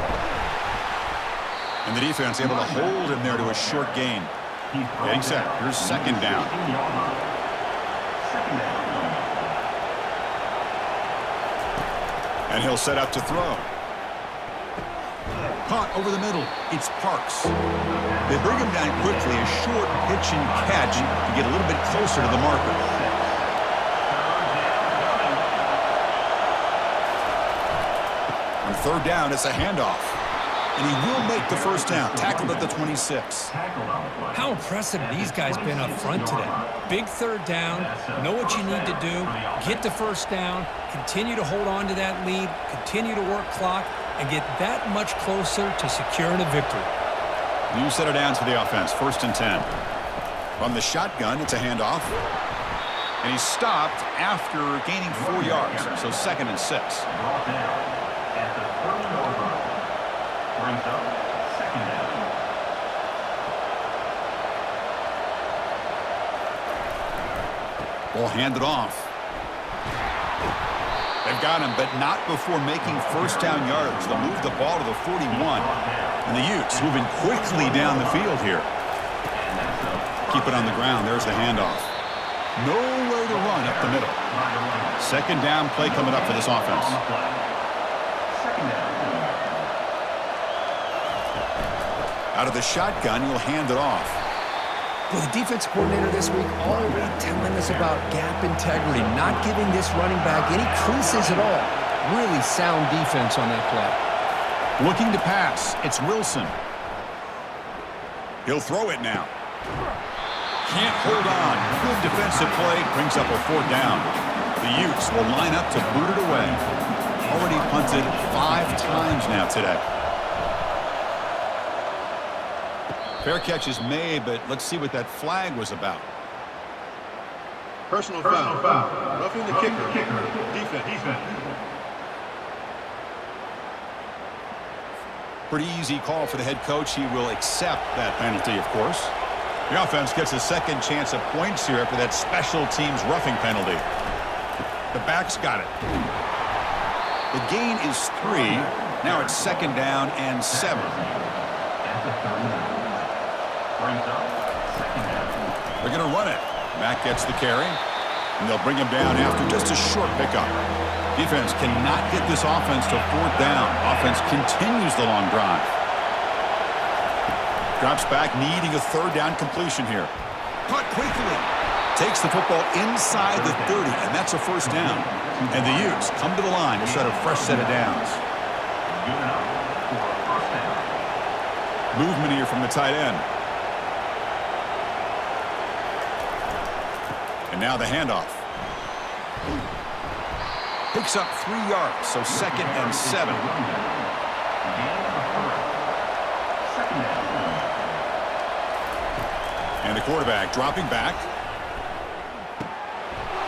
And the defense able to hold him there to a short gain. Getting set. Here's 2nd down. And he'll set up to throw. Caught over the middle. It's Parks. They bring him down quickly. A short pitch and catch to get a little bit closer to the marker. On third down, it's a handoff. And he will make the first down. Tackled at the 26. How impressive these guys been up front today. Big third down, know what you need to do, get the first down, continue to hold on to that lead, continue to work clock, and get that much closer to securing a victory. You set it down to the offense. 1st and 10. From the shotgun, it's a handoff. And he's stopped after gaining 4 yards. So 2nd and 6. Brought down at the 30-yard line. Brings up 2nd down. Ball handed off. They've got him, but not before making first down yards. They'll move the ball to the 41. And the Utes moving quickly down the field here. Keep it on the ground. There's the handoff. Nowhere to run up the middle. 2nd down play coming up for this offense. 2nd down. Out of the shotgun, he'll hand it off. Well, the defense coordinator this week already telling us about gap integrity, not giving this running back any creases at all. Really sound defense on that play. Looking to pass. It's Wilson. He'll throw it now. Can't hold on. Good defensive play. Brings up a 4th down. The Utes will line up to boot it away. Already punted 5 times now today. Fair catch is made, but let's see what that flag was about. Personal foul. Roughing the kicker. Defense. Pretty easy call for the head coach. He will accept that penalty, of course. The offense gets a second chance at points here after that special teams roughing penalty. The back's got it. The gain is 3. Now it's 2nd down and 7. At the 39. Brings up 2nd down. They're going to run it. Mack gets the carry, and they'll bring him down after just a short pickup. Defense cannot get this offense to 4th down. Offense continues the long drive. Drops back, needing a 3rd down completion here. Caught quickly. Takes the football inside the 30, and that's a 1st down. And the Utes come to the line to set a fresh set of downs. Good enough for a 1st down. Movement here from the tight end. And now the handoff. Picks up 3 yards, so 2nd and 7. And the quarterback dropping back.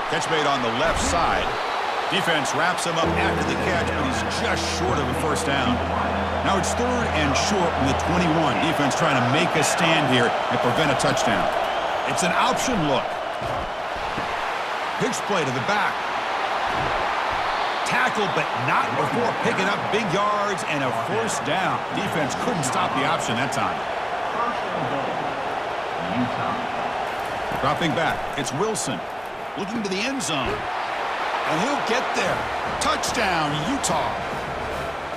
Catch made on the left side. Defense wraps him up after the catch, but he's just short of a 1st down. Now it's 3rd and short from the 21. Defense trying to make a stand here and prevent a touchdown. It's an option look. Pitch play to the back. Tackled, but not before picking up big yards and a 1st down. Defense couldn't stop the option that time. Dropping back, it's Wilson. Looking to the end zone. And he'll get there. Touchdown, Utah.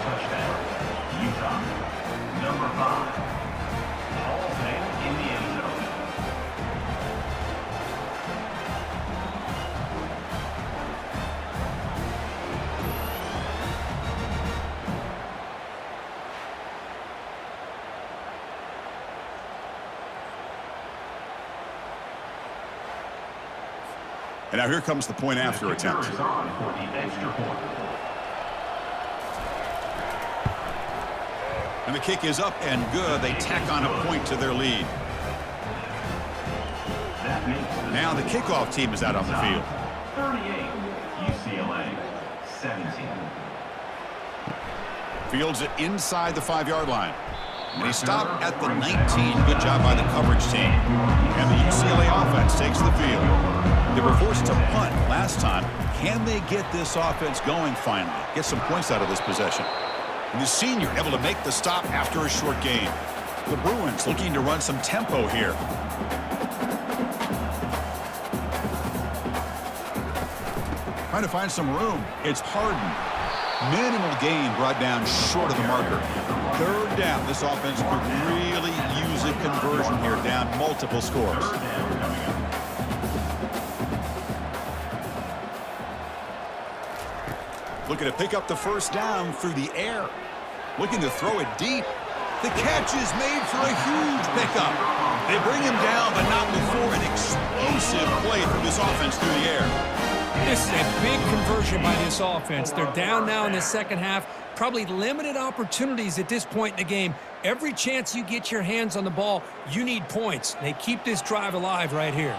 Touchdown, Utah. Number 5. Hall of Fame in the end zone. And now here comes the point after attempt. Is on for the extra point. And the kick is up and good. They tack on a point to their lead. That makes the Now the kickoff team is out on the field. 38, UCLA 17. Fields it inside the 5-yard line. And he stopped at the 19. Good job by the coverage team. And the UCLA offense takes the field. They were forced to punt last time. Can they get this offense going finally? Get some points out of this possession. And the senior able to make the stop after a short gain. The Bruins looking to run some tempo here. Trying to find some room. It's Harden. Minimal gain brought down short of the marker. Third down. This offense could really use a conversion here, down multiple scores. Looking to pick up the first down through the air. Looking to throw it deep. The catch is made for a huge pickup. They bring him down, but not before an explosive play from this offense through the air. This is a big conversion by this offense. They're down now in the second half. Probably limited opportunities at this point in the game. Every chance you get your hands on the ball, you need points. They keep this drive alive right here.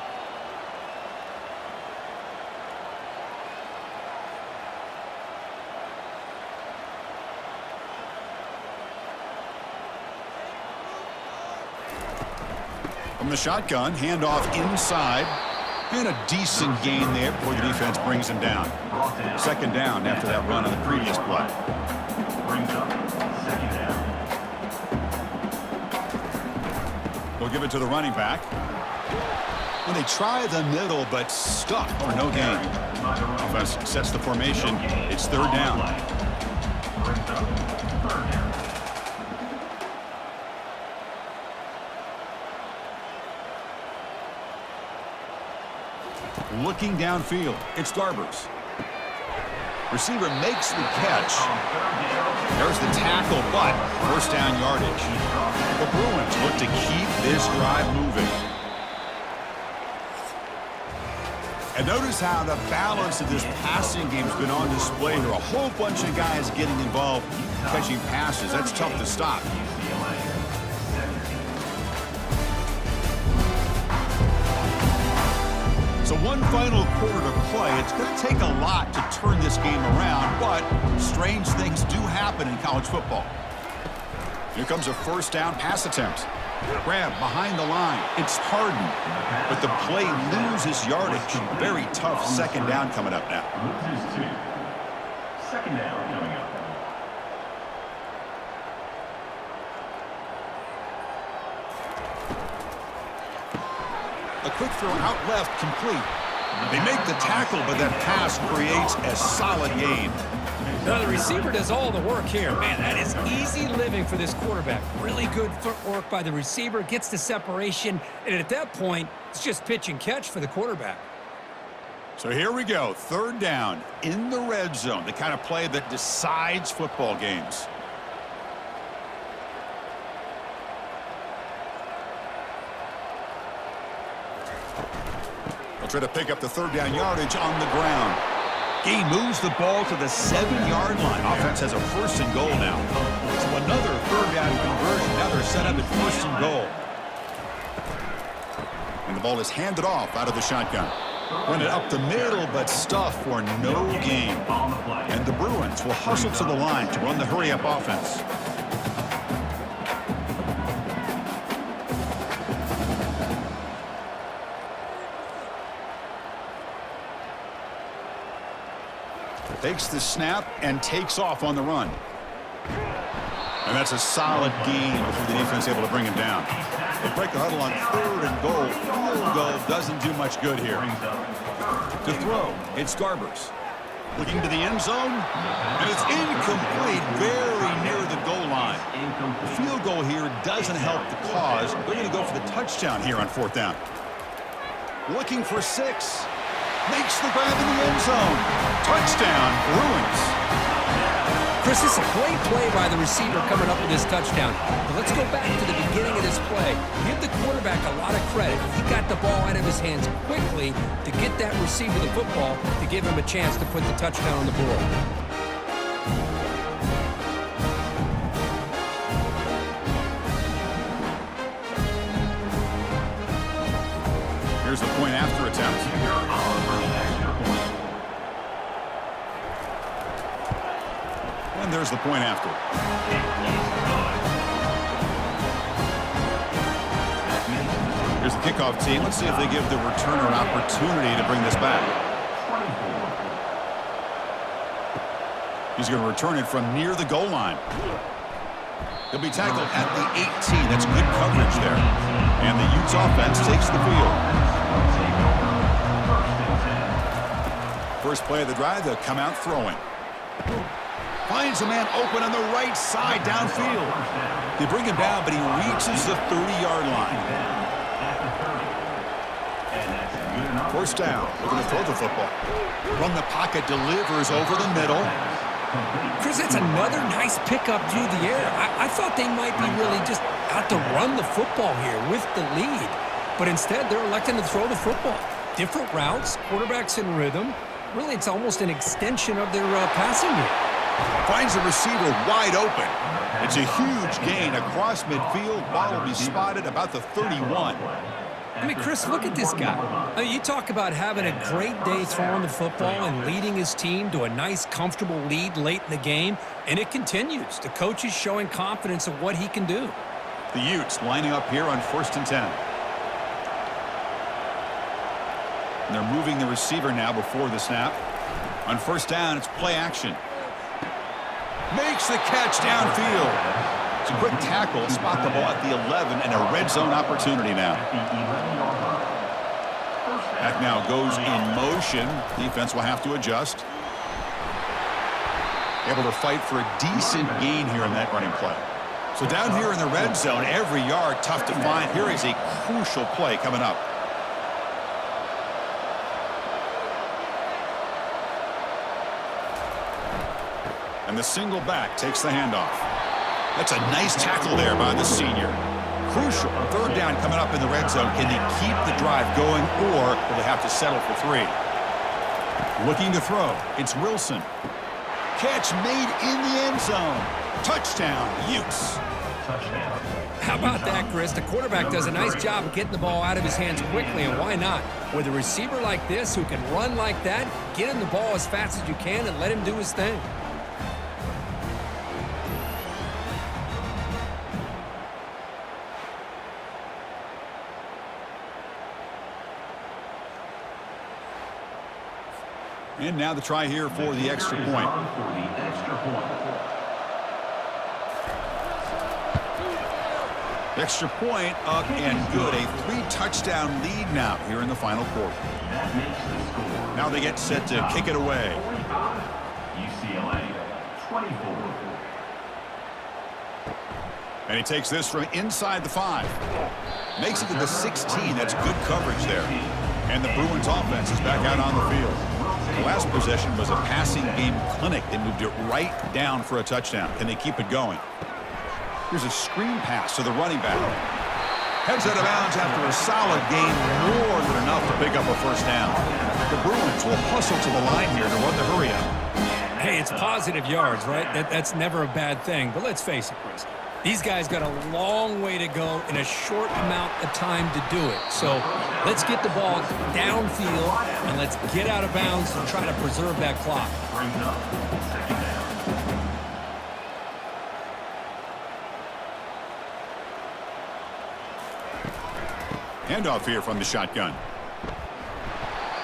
From the shotgun, handoff inside. And a decent gain there before the defense brings him down. Second down after that run on the previous play. Brings up second down. They'll give it to the running back. And they try the middle, but stuck for no gain. Offense sets the formation. It's third down. Brings up third down. Looking downfield, it's Garbers. Receiver makes the catch. There's the tackle, but first down yardage. The Bruins look to keep this drive moving. And notice how the balance of this passing game has been on display here. A whole bunch of guys getting involved, catching passes. That's tough to stop. So one final quarter to play. It's going to take a lot to turn this game around, but strange things do happen in college football. Here comes a first down pass attempt. Grab behind the line. It's Harden, but the play loses yardage. Very tough second down coming up now. Loses two. Second down coming up. A quick throw out left, complete. They make the tackle, but that pass creates a solid gain. Now the receiver does all the work here. Man, that is easy living for this quarterback. Really good footwork by the receiver, gets the separation, and at that point, it's just pitch and catch for the quarterback. So here we go, third down in the red zone, the kind of play that decides football games. They'll try to pick up the third down yardage on the ground. He moves the ball to the 7-yard line. Offense has a first and goal now. So another third down conversion. Now they're set up at first and goal. And the ball is handed off out of the shotgun. Run it up the middle, but stuffed for no gain. And the Bruins will hustle to the line to run the hurry-up offense. Takes the snap and takes off on the run. And that's a solid gain before the defense able to bring him down. They break the huddle on third and goal. Field goal doesn't do much good here. To throw, it's Garbers. Looking to the end zone, and it's incomplete, very near the goal line. The field goal here doesn't help the cause. They're going to go for the touchdown here on fourth down. Looking for 6. Makes the grab in the end zone. Touchdown, Bruins. Chris, this is a great play by the receiver coming up with this touchdown. But let's go back to the beginning of this play. Give the quarterback a lot of credit. He got the ball out of his hands quickly to get that receiver the football to give him a chance to put the touchdown on the board. Here's the point after attempt. And there's the point after. Here's the kickoff team. Let's see if they give the returner an opportunity to bring this back. He's going to return it from near the goal line. He'll be tackled at the 18. That's good coverage there. And the Utes offense takes the field. First play of the drive, they'll come out throwing. Finds a man open on the right side downfield. They bring him down, but he reaches the 30-yard line. First down. Looking to throw the football. From the pocket, delivers over the middle. Chris, it's another nice pickup through the air. I thought they might be really just out to run the football here with the lead. But instead, they're electing to throw the football. Different routes, quarterbacks in rhythm. Really, it's almost an extension of their passing game. Finds the receiver wide open. It's a huge gain across midfield. Ball will be spotted about the 31. I mean, Chris, look at this guy. I mean, you talk about having a great day throwing the football and leading his team to a nice, comfortable lead late in the game, and it continues. The coach is showing confidence of what he can do. The Utes lining up here on 1st and 10. And they're moving the receiver now before the snap. On 1st down, it's play action. Makes the catch downfield. It's a quick tackle, spot the ball at the 11, and a red zone opportunity now. Back now goes in motion. Defense will have to adjust. Able to fight for a decent gain here in that running play. So down here in the red zone, every yard tough to find. Here is a crucial play coming up. And the single back takes the handoff. That's a nice tackle there by the senior. Crucial. 3rd down coming up in the red zone. Can they keep the drive going, or will they have to settle for 3? Looking to throw. It's Wilson. Catch made in the end zone. Touchdown, Utes. Touchdown. How about that, Chris? The quarterback does a nice job of getting the ball out of his hands quickly, and why not? With a receiver like this who can run like that, get him the ball as fast as you can and let him do his thing. And now the try here for the extra point. Extra point up and good. A 3-touchdown lead now here in the final quarter. Now they get set to kick it away. UCLA 24. And he takes this from inside the 5. Makes it to the 16. That's good coverage there. And the Bruins offense is back out on the field. The last possession was a passing game clinic. They moved it right down for a touchdown. Can they keep it going? Here's a screen pass to the running back. Heads out of bounds after a solid gain, more than enough to pick up a 1st down. The Bruins will hustle to the line here to run the hurry up. Hey, it's positive yards, right? That's never a bad thing. But let's face it, Chris. These guys got a long way to go in a short amount of time to do it. So let's get the ball downfield and let's get out of bounds and try to preserve that clock. Brings up 2nd down. Handoff here from the shotgun.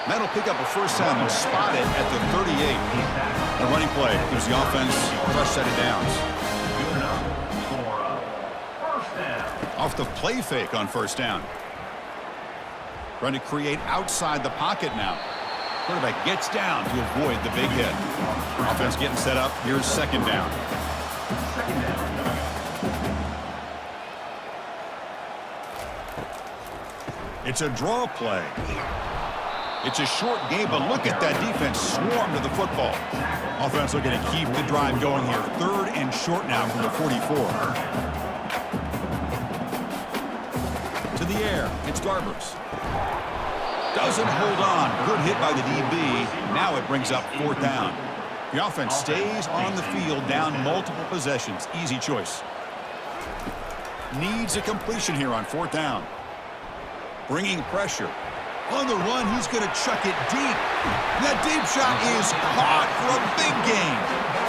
That'll pick up a 1st down and spot it at the 38. A running play gives the offense a fresh set of downs. Off the play fake on 1st down. Trying to create outside the pocket now. Quarterback gets down to avoid the big hit. Offense getting set up. Here's 2nd down. It's a draw play. It's a short game, but look at that defense swarm to the football. Offense looking to keep the drive going here. 3rd and short now from the 44. To the air, it's Garbers. Doesn't hold on. Good hit by the DB. Now it brings up 4th down. The offense stays on the field, down multiple possessions. Easy choice. Needs a completion here on 4th down. Bringing pressure. On the run, he's going to chuck it deep. And that deep shot is caught for a big gain.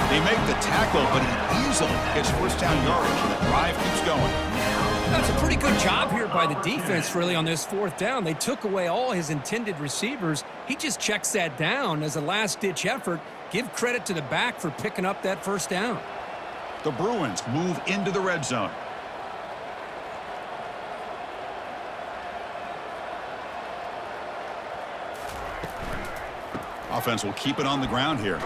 They make the tackle, but he easily gets 1st down yardage, and the drive keeps going. That's a pretty good job here by the defense, really, on this 4th down. They took away all his intended receivers. He just checks that down as a last-ditch effort. Give credit to the back for picking up that 1st down. The Bruins move into the red zone. Offense will keep it on the ground here.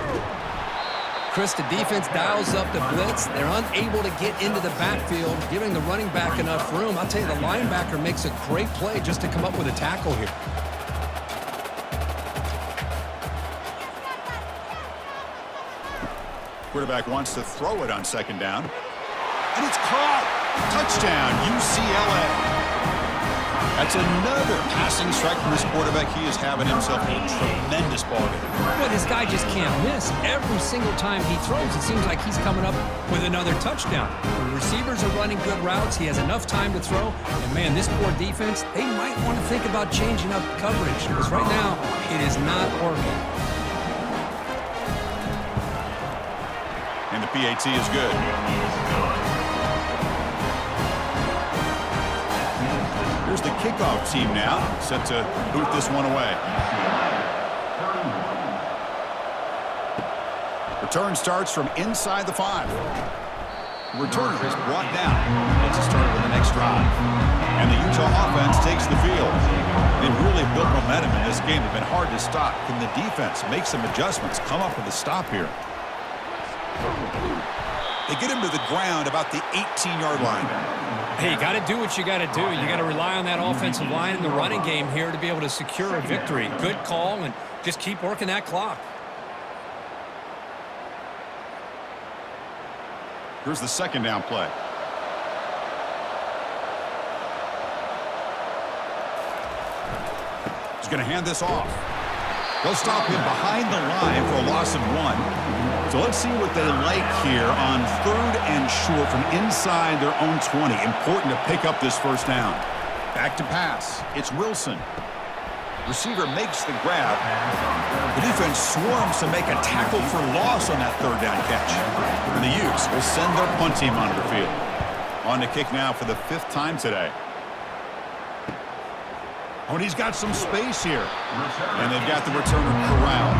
Chris, the defense dials up the blitz. They're unable to get into the backfield, giving the running back enough room. I'll tell you, the linebacker makes a great play just to come up with a tackle here. Quarterback wants to throw it on second down. And it's caught. Touchdown, UCLA. That's another passing strike from this quarterback. He is having himself a tremendous ball game. But this guy just can't miss. Every single time he throws, it seems like he's coming up with another touchdown. The receivers are running good routes. He has enough time to throw. And, man, this poor defense, they might want to think about changing up coverage because right now it is not working. And the PAT is good. Here's the kickoff team now, set to boot this one away. Return starts from inside the 5. The returner is brought down. Gets it started with the next drive. And the Utah offense takes the field. They've really built momentum in this game. They've been hard to stop. Can the defense make some adjustments, come up with a stop here? They get him to the ground about the 18-yard line. Hey, you got to do what you got to do. You got to rely on that offensive line in the running game here to be able to secure a victory. Good call, and just keep working that clock. Here's the second down play. He's going to hand this off. They'll stop him behind the line for a loss of 1. So let's see what they like here on 3rd and short from inside their own 20. Important to pick up this first down. Back to pass. It's Wilson. Receiver makes the grab. The defense swarms to make a tackle for loss on that 3rd down catch. And the Utes will send their punt team onto the field. On to kick now for the 5th time today. Oh, and he's got some space here. And they've got the returner corralled.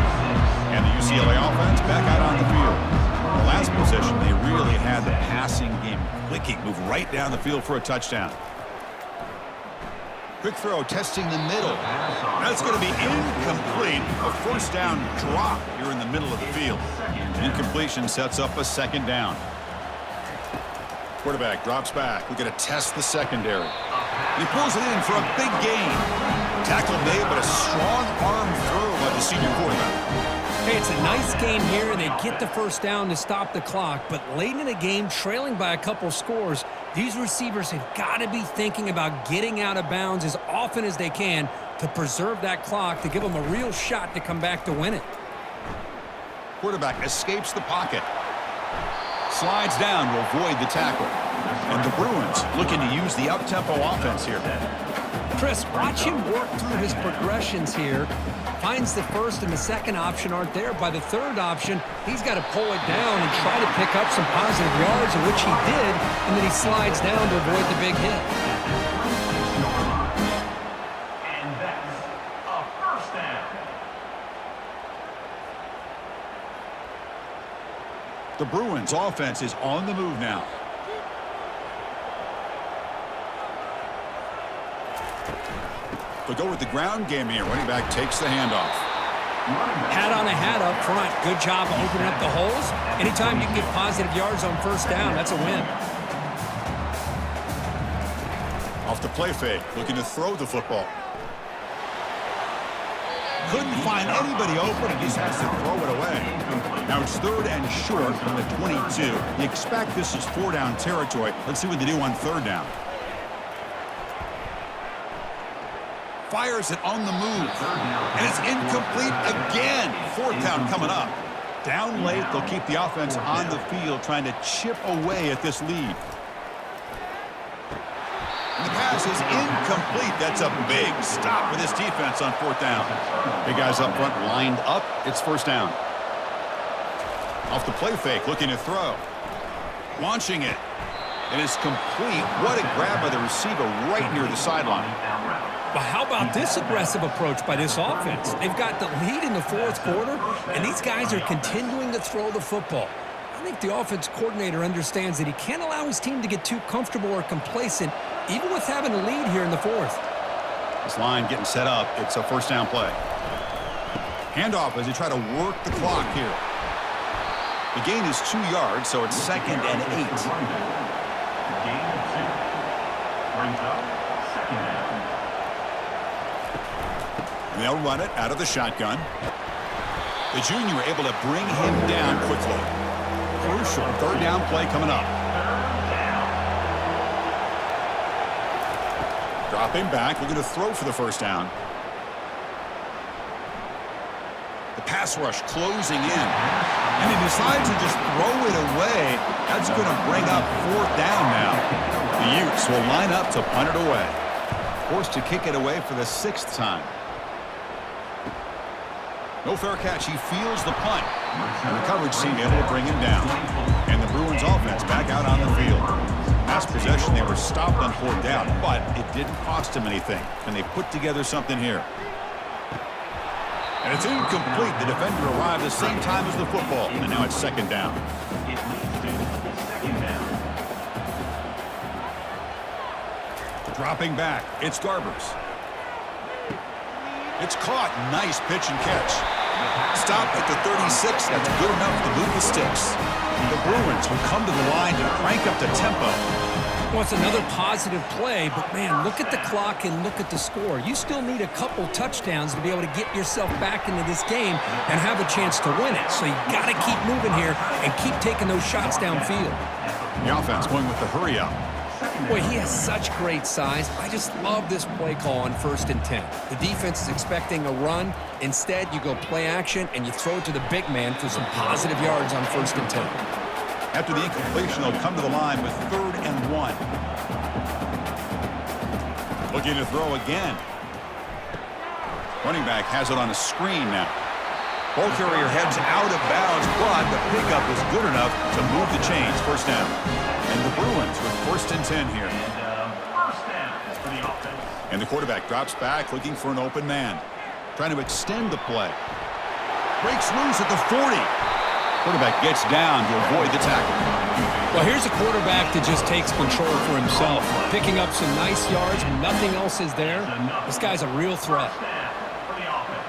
And the UCLA offense back out on the field. The last possession, they really had the passing game clicking. Move right down the field for a touchdown. Quick throw, testing the middle. That's going to be incomplete. A first down drop here in the middle of the field. Incompletion sets up a second down. Quarterback drops back. We're going to test the secondary. He pulls it in for a big gain. Tackle made, but a strong arm throw by the senior quarterback. Hey, it's a nice game here, and they get the first down to stop the clock. But late in the game, trailing by a couple scores, these receivers have got to be thinking about getting out of bounds as often as they can to preserve that clock, to give them a real shot to come back to win it. Quarterback escapes the pocket. Slides down to avoid the tackle. And the Bruins looking to use the up-tempo offense here. Chris, watch him work through his progressions here. Finds the first and the second option aren't there. By the third option, he's got to pull it down and try to pick up some positive yards, of which he did, and then he slides down to avoid the big hit. And that's a first down. The Bruins offense is on the move now. They'll go with the ground game here. Running back takes the handoff. Hat on a hat up front. Good job of opening up the holes. Anytime you can get positive yards on first down, that's a win. Off the play fake, looking to throw the football. Couldn't find anybody open, and just has to throw it away. Now it's 3rd and short from the 22. You expect this is 4-down territory. Let's see what they do on 3rd down. Fires it on the move. And it's incomplete again. 4th down coming up. Down late, they'll keep the offense on the field trying to chip away at this lead. And the pass is incomplete. That's a big stop for this defense on 4th down. Big guys up front lined up. It's 1st down. Off the play fake, looking to throw. Launching it. And it's complete. What a grab by the receiver right near the sideline. But how about this aggressive approach by this offense? They've got the lead in the 4th quarter, and these guys are continuing to throw the football. I think the offense coordinator understands that he can't allow his team to get too comfortable or complacent, even with having a lead here in the 4th. This line getting set up. It's a 1st down play. Handoff as they try to work the clock here. The gain is 2 yards, so it's 2nd and 8. Gain of 2. Brings up 2nd down. And they'll run it out of the shotgun. The junior able to bring him down quickly. Crucial 3rd down play coming up. Dropping back, looking to throw for the 1st down. The pass rush closing in. And he decides to just throw it away. That's going to bring up 4th down now. The Utes will line up to punt it away. Forced to kick it away for the 6th time. No fair catch. He feels the punt. And the coverage team able to bring him down. And the Bruins offense back out on the field. Last possession, they were stopped on 4th down, but it didn't cost them anything. And they put together something here. And it's incomplete. The defender arrived the same time as the football. And now it's 2nd down. It leads to 2nd down. Dropping back. It's Garbers. It's caught. Nice pitch and catch. Stop at the 36. That's good enough to move the sticks. The Bruins will come to the line to crank up the tempo. Well, it's another positive play, but man, look at the clock and look at the score. You still need a couple touchdowns to be able to get yourself back into this game and have a chance to win it. So you got to keep moving here and keep taking those shots downfield. The offense going with the hurry up. Boy, he has such great size. I just love this play call on 1st and 10. The defense is expecting a run. Instead, you go play action and you throw it to the big man for some positive yards on 1st and 10. After the incompletion, they'll come to the line with 3rd and 1. Looking to throw again. Running back has it on a screen now. Ball carrier heads out of bounds, but the pickup is good enough to move the chains. 1st down. And the Bruins with 1st and 10 here. And 1st down for the offense. And the quarterback drops back looking for an open man. Trying to extend the play. Breaks loose at the 40. Quarterback gets down to avoid the tackle. Well, here's a quarterback that just takes control for himself. Picking up some nice yards. Nothing else is there. This guy's a real threat. First down for the offense.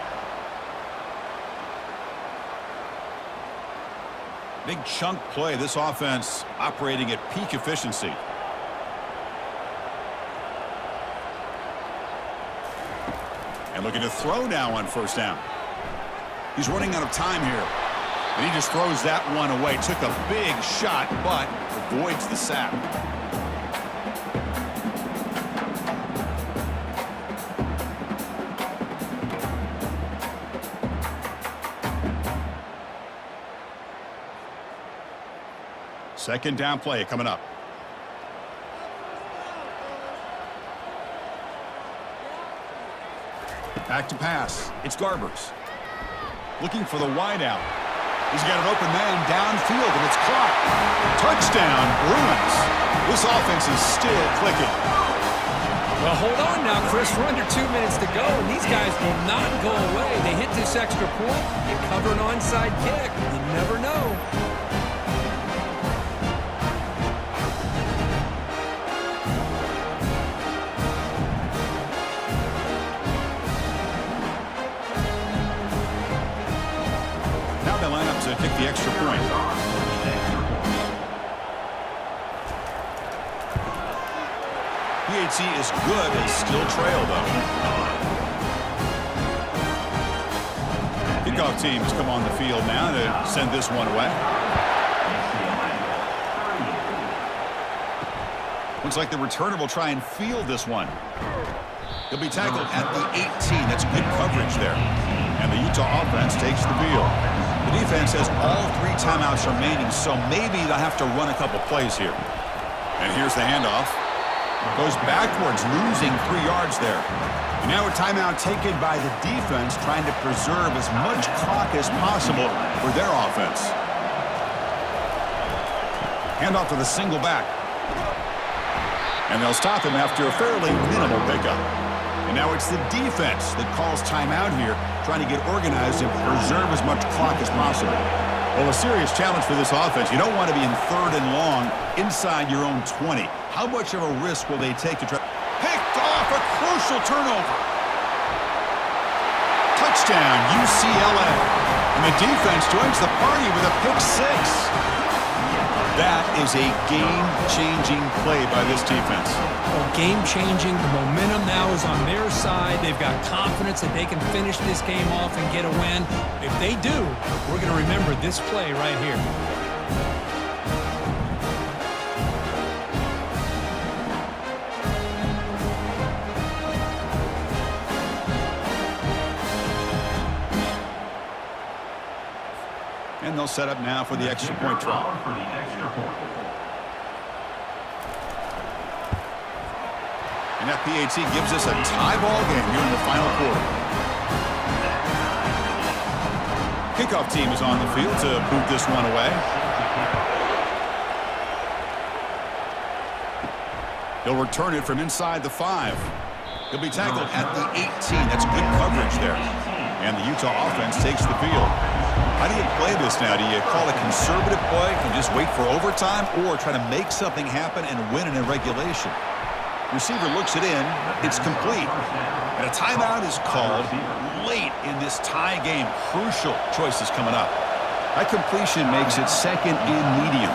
Big chunk play. This offense operating at peak efficiency. And looking to throw now on 1st down. He's running out of time here. And he just throws that one away. Took a big shot, but avoids the sack. Second down play coming up. Back to pass. It's Garbers. Looking for the wideout. He's got an open man downfield, and it's caught. Touchdown, Bruins. This offense is still clicking. Well, hold on now, Chris. We're under 2 minutes to go, and these guys will not go away. They hit this extra point. You cover an onside kick. You never know. To kick the extra point. PAT is good and still trail, though. Kickoff teams come on the field now to send this one away. Looks like the returner will try and field this one. He'll be tackled at the 18. That's good coverage there. And the Utah offense takes the field. The defense has all 3 timeouts remaining, so maybe they'll have to run a couple plays here. And here's the handoff. Goes backwards, losing 3 yards there. And now a timeout taken by the defense, trying to preserve as much clock as possible for their offense. Handoff to the single back. And they'll stop him after a fairly minimal pickup. And now it's the defense that calls timeout here, trying to get organized and preserve as much clock as possible. Well, a serious challenge for this offense. You don't want to be in 3rd and long inside your own 20. How much of a risk will they take to try? Picked off, a crucial turnover. Touchdown. touchdown, UCLA. And the defense joins the party with a pick six. That is a game-changing play by this defense. Well, game-changing. The momentum now is on their side. They've got confidence that they can finish this game off and get a win. If they do, we're going to remember this play right here. And they'll set up now for the extra point try. And that PAT gives us a tie ball game here in the final quarter. Kickoff team is on the field to boot this one away. He'll return it from inside the 5. He'll be tackled at the 18. That's good coverage there. And the Utah offense takes the field. How do you play this now? Do you call a conservative play and just wait for overtime, or try to make something happen and win in regulation? Receiver looks it in. It's complete. And a timeout is called late in this tie game. Crucial choices coming up. That completion makes it second and medium.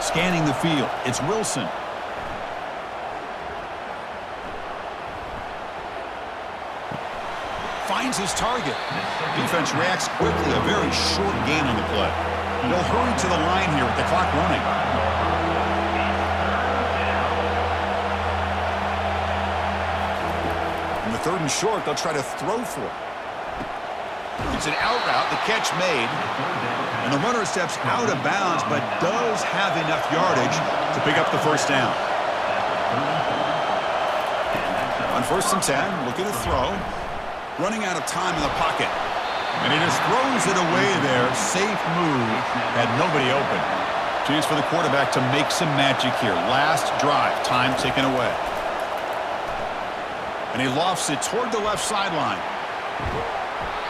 Scanning the field. It's Wilson. Finds his target. Defense reacts quickly. A very short gain on the play. They'll hurry to the line here with the clock running. In the 3rd and short, they'll try to throw for it. It's an out route. The catch made. And the runner steps out of bounds, but does have enough yardage to pick up the first down. On 1st and 10, looking to throw. Running out of time in the pocket. And he just throws it away there. Safe move. Had nobody open. Chance for the quarterback to make some magic here. Last drive. Time taken away. And he lofts it toward the left sideline.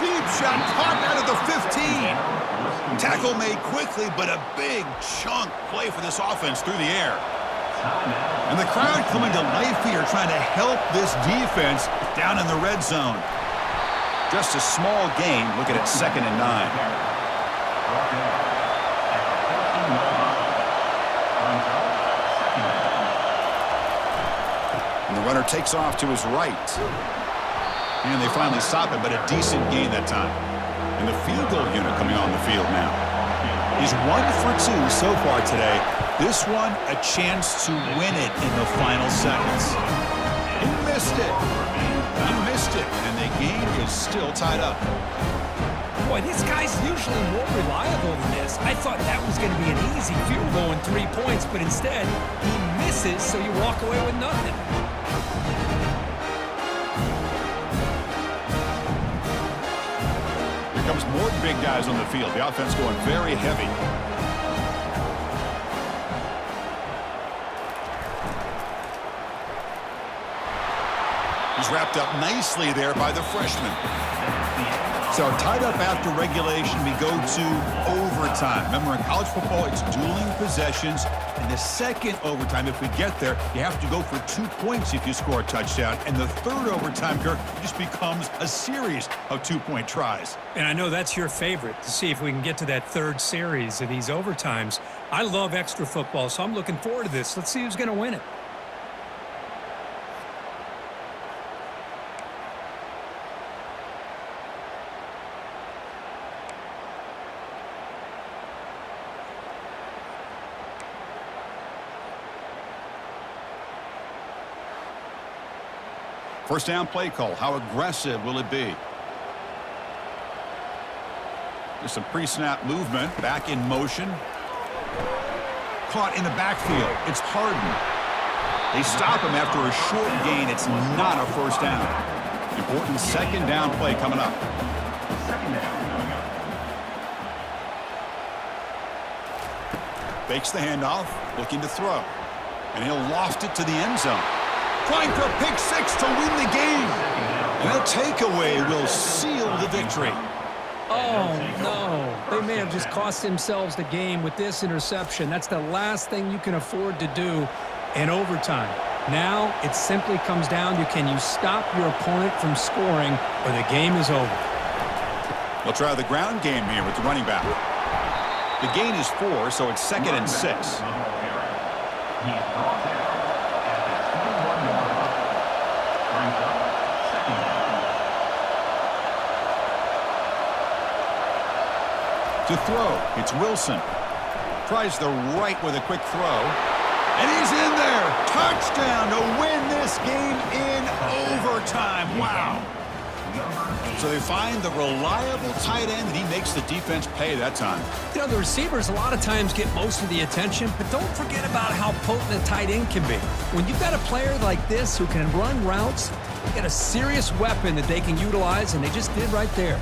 Deep shot caught out of the 15. Tackle made quickly, but a big chunk play for this offense through the air. And the crowd coming to life here, trying to help this defense down in the red zone. Just a small gain. Looking at 2nd and 9. And the runner takes off to his right. And they finally stop it, but a decent gain that time. And the field goal unit coming on the field now. He's 1 for 2 so far today. This one, a chance to win it in the final seconds. He missed it. He missed it. And the game is still tied up. Boy, this guy's usually more reliable than this. I thought that was going to be an easy field goal and 3 points, but instead, he misses, so you walk away with nothing. Here comes more big guys on the field. The offense going very heavy. He's wrapped up nicely there by the freshman. So tied up after regulation, we go to overtime. Remember, in college football, it's dueling possessions. In the second overtime, if we get there, you have to go for 2 points if you score a touchdown. And the 3rd overtime, Kirk, just becomes a series of 2-point tries. And I know that's your favorite, to see if we can get to that 3rd series of these overtimes. I love extra football, so I'm looking forward to this. Let's see who's going to win it. First down play call. How aggressive will it be? There's some pre-snap movement. Back in motion. Caught in the backfield. It's Harden. They stop him after a short gain. It's not a first down. Important 2nd down play coming up. Fakes the handoff. Looking to throw. And he'll loft it to the end zone. Trying for a pick 6 to win the game. And a takeaway will seal the victory. Oh, no. They may have just cost themselves the game with this interception. That's the last thing you can afford to do in overtime. Now it simply comes down to, can you stop your opponent from scoring, or the game is over. They'll try the ground game here with the running back. The gain is 4, so it's 2nd and 6. He's brought down at the 21-yard line. Brings up 2nd and 4. To throw, it's Wilson. Tries the right with a quick throw. And he's in there. Touchdown to win this game in overtime. Wow. So they find the reliable tight end, and he makes the defense pay that time. You know, the receivers a lot of times get most of the attention, but don't forget about how potent a tight end can be. When you've got a player like this who can run routes, you get a serious weapon that they can utilize, and they just did right there.